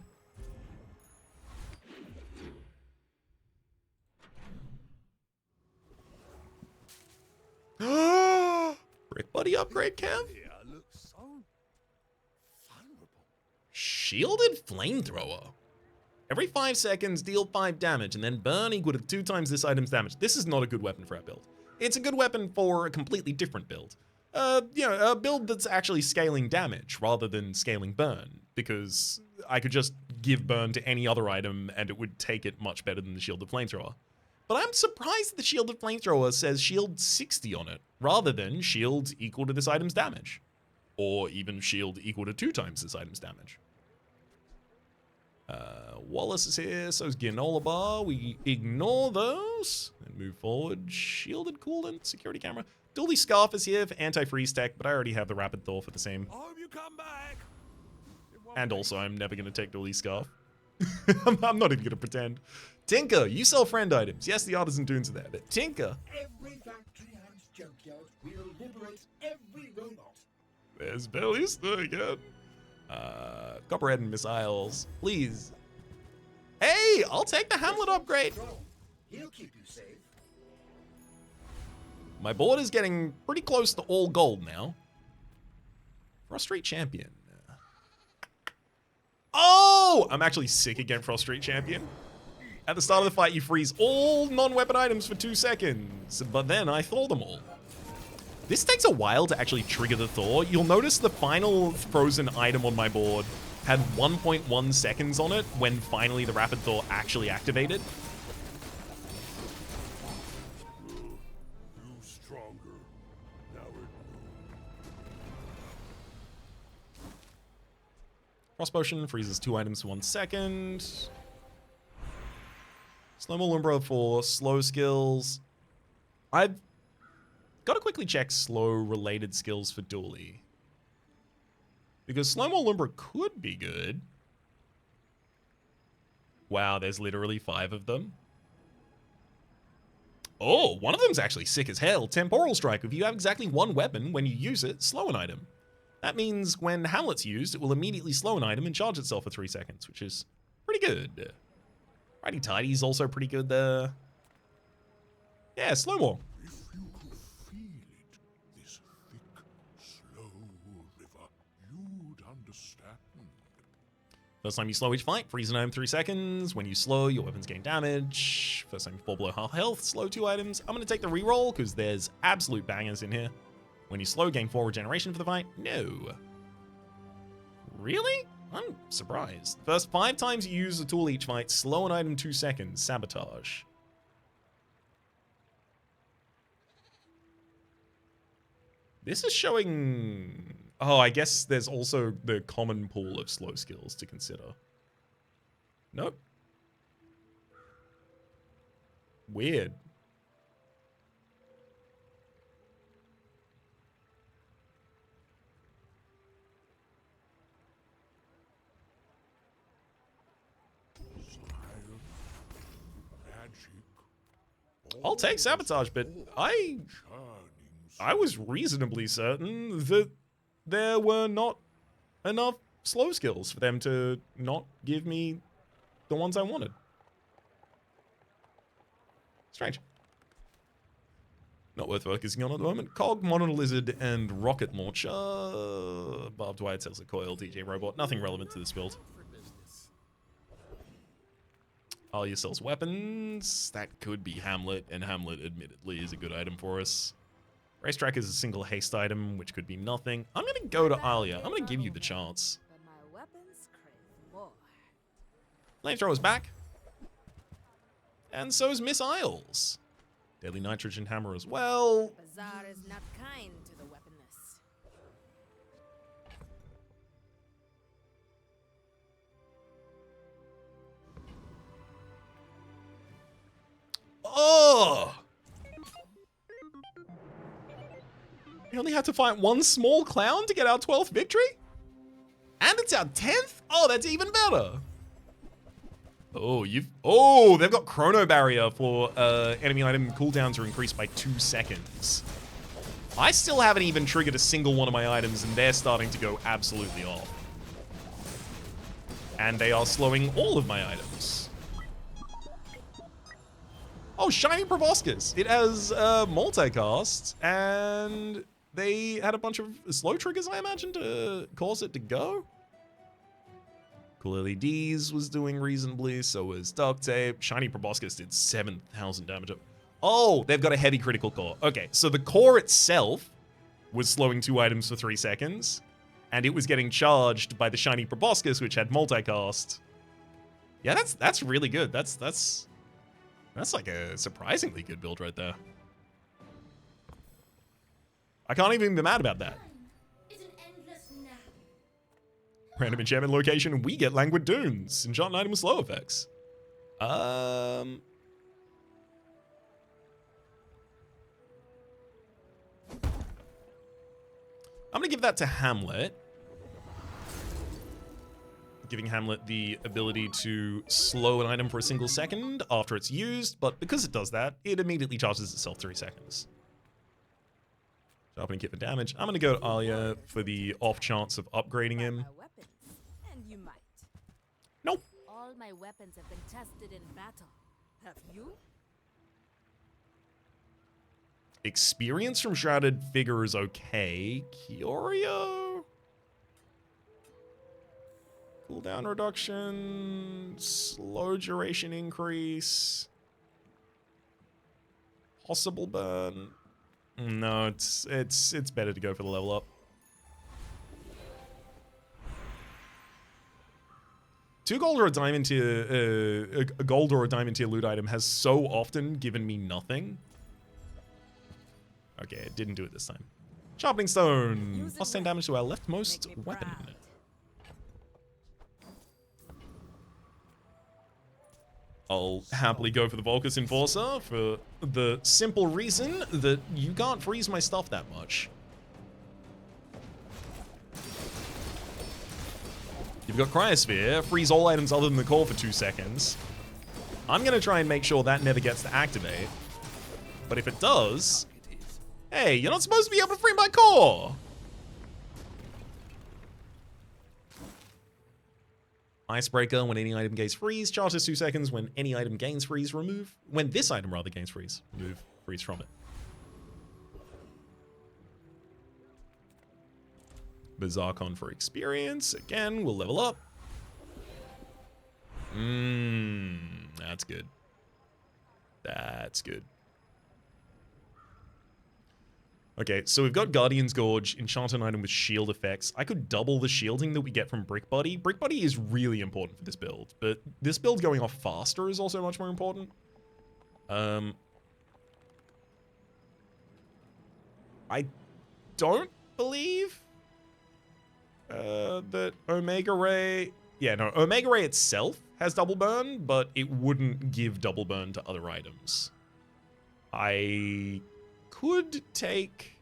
Brick Buddy upgrade, Kev? Yeah, looks so vulnerable. Shielded Flamethrower. Every 5 seconds, deal 5 damage, and then burn equal to 2 times this item's damage. This is not a good weapon for our build. It's a good weapon for a completely different build. You know, a build that's actually scaling damage rather than scaling burn, because I could just give burn to any other item and it would take it much better than the Shielded Flamethrower. But I'm surprised that the Shielded Flamethrower says shield 60 on it, rather than shield equal to this item's damage. Or even shield equal to 2 times this item's damage. Wallace is here, so is Granola Bar. We ignore those and move forward. Shielded Coolant, Security Camera. Dually Scarf is here for anti-freeze tech, but I already have the Rapid Thaw for the same. I hope you come back. And also, I'm never going to take Dually Scarf. I'm not even going to pretend. Tinker, you sell friend items. Yes, the artisan tunes are there, but Tinker. Every factory and junkyard will liberate every robot. There's Bellista again. Copperhead and missiles, please. Hey, I'll take the Hammlet upgrade. He'll keep you safe. My board is getting pretty close to all gold now. Frost Champion. Oh, I'm actually sick again, Frost Champion. At the start of the fight, you freeze all non-weapon items for 2 seconds, but then I thaw them all. This takes a while to actually trigger the thaw. You'll notice the final frozen item on my board had 1.1 seconds on it when finally the rapid thaw actually activated. You stronger. Now it Frost Potion freezes 2 items for 1 second. Slow-mo Lumbra for slow skills. I've got to quickly check slow-related skills for Dooley. Because slow-mo Lumbra could be good. Wow, there's literally 5 of them. Oh, one of them's actually sick as hell. Temporal Strike. If you have exactly 1 weapon, when you use it, slow an item. That means when Hamlet's used, it will immediately slow an item and charge itself for 3 seconds, which is pretty good. Righty Tidy's also pretty good there. Yeah, slow-mo. If you could feel it, this thick, slow river, you'd understand. First time you slow each fight, freeze an item 3 seconds. When you slow, your weapons gain damage. First time you fall below half health, slow 2 items. I'm going to take the reroll because there's absolute bangers in here. When you slow, gain 4 regeneration for the fight. No. Really? I'm surprised. First 5 times you use a tool each fight, slow an item 2 seconds. Sabotage. This is showing... Oh, I guess there's also the common pool of slow skills to consider. Nope. Weird. I'll take Sabotage, but I was reasonably certain that there were not enough slow skills for them to not give me the ones I wanted. Strange. Not worth focusing on at the moment. Cog, Monitor Lizard, and Rocket Launcher. Barbed Wire, Tesla Coil, DJ Robot. Nothing relevant to this build. Alia sells weapons. That could be Hamlet, and Hamlet admittedly is a good item for us. Racetrack is a single haste item, which could be nothing. I'm going to go to Alia. I'm going to give you the chance. But my weapons crave more. Flamethrower's back. And so is Miss Isles. Deadly Nitrogen Hammer as well. Bazaar is not kind to the weaponless. Oh! We only had to fight 1 small clown to get our 12th victory? And it's our 10th? Oh, that's even better. Oh, they've got Chrono Barrier for enemy item cooldowns are increased by 2 seconds. I still haven't even triggered a single one of my items, and they're starting to go absolutely off. And they are slowing all of my items. Oh, Shiny Proboscis. It has multicast, and they had a bunch of slow triggers, I imagine, to cause it to go. Cool LEDs was doing reasonably, so was Duct Tape. Shiny Proboscis did 7,000 damage. Oh, they've got a heavy critical core. Okay, so the core itself was slowing 2 items for 3 seconds, and it was getting charged by the Shiny Proboscis, which had multicast. Yeah, that's really good. That's like a surprisingly good build right there. I can't even be mad about that. Random enchantment location, we get Languid Dunes. Enchant an item with slow effects. I'm gonna give that to Hamlet. giving Hammlet the ability to slow an item for a single second after it's used, but because it does that, it immediately charges itself 3 seconds. Sharpening kit for damage. I'm gonna go to Alia for the off chance of upgrading him. My weapons, and you might. Nope. All my weapons have been tested in battle. Have you? Experience from Shrouded Figure is okay. Kyorio? Cooldown reduction. Slow duration increase. Possible burn. No, it's better to go for the level up. 2 gold or a diamond tier, a gold or a diamond tier loot item has so often given me nothing. Okay, it didn't do it this time. Sharpening stone. Plus 10 damage to our leftmost weapon. I'll happily go for the Volcus Enforcer for the simple reason that you can't freeze my stuff that much. You've got Cryosphere, freeze all items other than the core for 2 seconds. I'm gonna try and make sure that never gets to activate. But if it does, hey, you're not supposed to be able to free my core! Icebreaker, when any item gains freeze, charges 2 seconds. When any item gains freeze, remove. When this item rather gains freeze, remove freeze from it. Bazaar for experience. Again, we'll level up. That's good. That's good. Okay, so we've got Guardian's Gorge, enchanted item with shield effects. I could double the shielding that we get from Brick Buddy. Brick Buddy is really important for this build, but this build going off faster is also much more important. I don't believe that Omega Ray... Yeah, no, Omega Ray itself has double burn, but it wouldn't give double burn to other items. I could take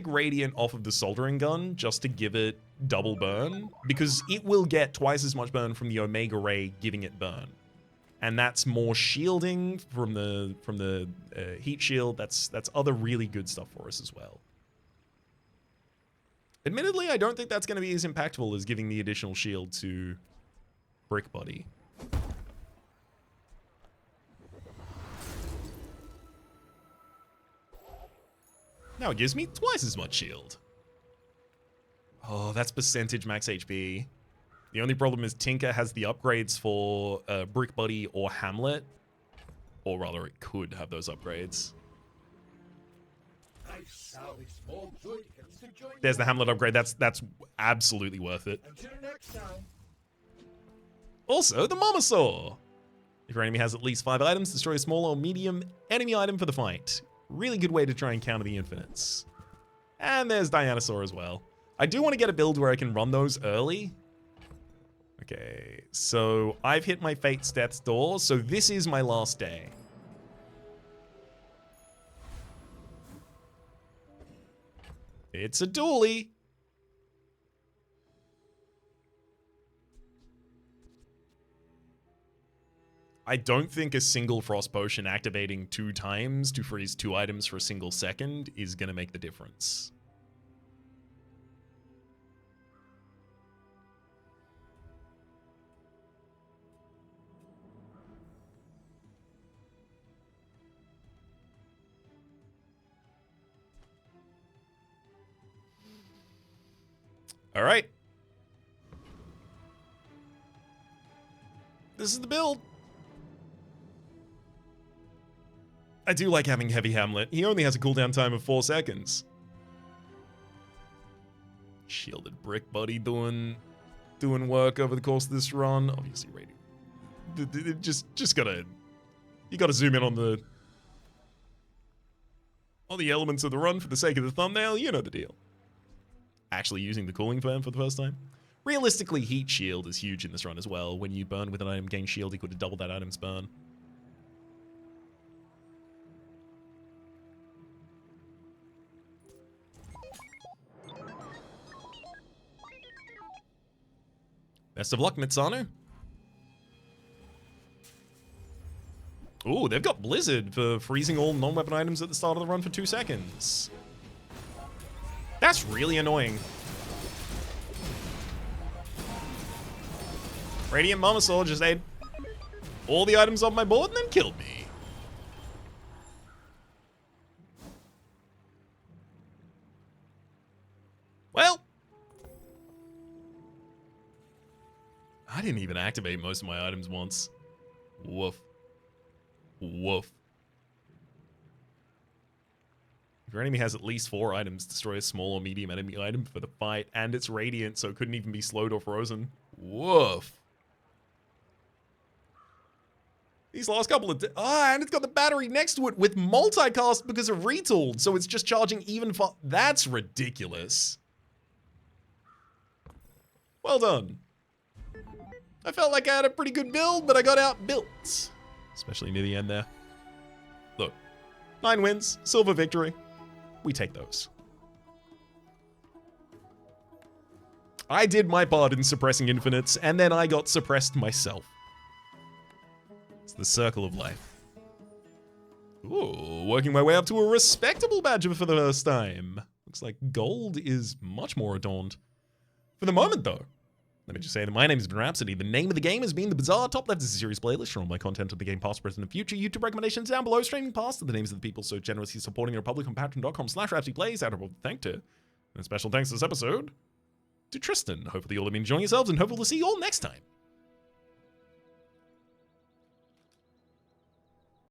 Radiant off of the soldering gun just to give it double burn, because it will get twice as much burn from the Omega Ray giving it burn. And that's more shielding from the heat shield. That's other really good stuff for us as well. Admittedly, I don't think that's going to be as impactful as giving the additional shield to Brick Buddy. Now it gives me twice as much shield. Oh, that's percentage max HP. The only problem is Tinker has the upgrades for Brick Buddy or Hammlet. Or rather, it could have those upgrades. There's the Hammlet upgrade. That's absolutely worth it. Also, the Momosaur. If your enemy has at least 5 items, destroy a small or medium enemy item for the fight. Really good way to try and counter the infinites. And there's Dianosaur as well. I do want to get a build where I can run those early. Okay, so I've hit my Fate's Death's door, so this is my last day. It's a dually. I don't think a single Frost Potion activating 2 times to freeze 2 items for a single second is going to make the difference. All right. This is the build. I do like having Heavy Hammlet. He only has a cooldown time of 4 seconds. Shielded Brick Buddy doing work over the course of this run. Obviously, rating. Just gotta... You gotta zoom in on the elements of the run for the sake of the thumbnail. You know the deal. Actually using the cooling fan for the first time. Realistically, Heat Shield is huge in this run as well. When you burn with an item, gain shield equal to double that item's burn. Best of luck, Mitsano. Ooh, they've got Blizzard for freezing all non-weapon items at the start of the run for 2 seconds. That's really annoying. Radiant Mamasaur just ate all the items off my board and then killed me. Well, I didn't even activate most of my items once. Woof. Woof. If your enemy has at least 4 items, destroy a small or medium enemy item for the fight, and it's radiant, so it couldn't even be slowed or frozen. Woof. These last couple of... and it's got the battery next to it with multicast because of retooled, so it's just charging even for... That's ridiculous. Well done. I felt like I had a pretty good build, but I got outbuilt. Especially near the end there. Look, 9 wins, silver victory. We take those. I did my part in suppressing infinites, and then I got suppressed myself. It's the circle of life. Ooh, working my way up to a respectable badge for the first time. Looks like gold is much more adorned. For the moment, though, let me just say that my name has been Rhapsody. The name of the game has been the Bazaar. Top left is a series playlist for all my content of the game past, present, and future. YouTube recommendations down below. Streaming past are the names of the people so generously supporting our public on patreon.com/RhapsodyPlays. Out of all thank to. And a special thanks this episode to Tristan. Hopefully you all have been enjoying yourselves and hopefully to see you all next time.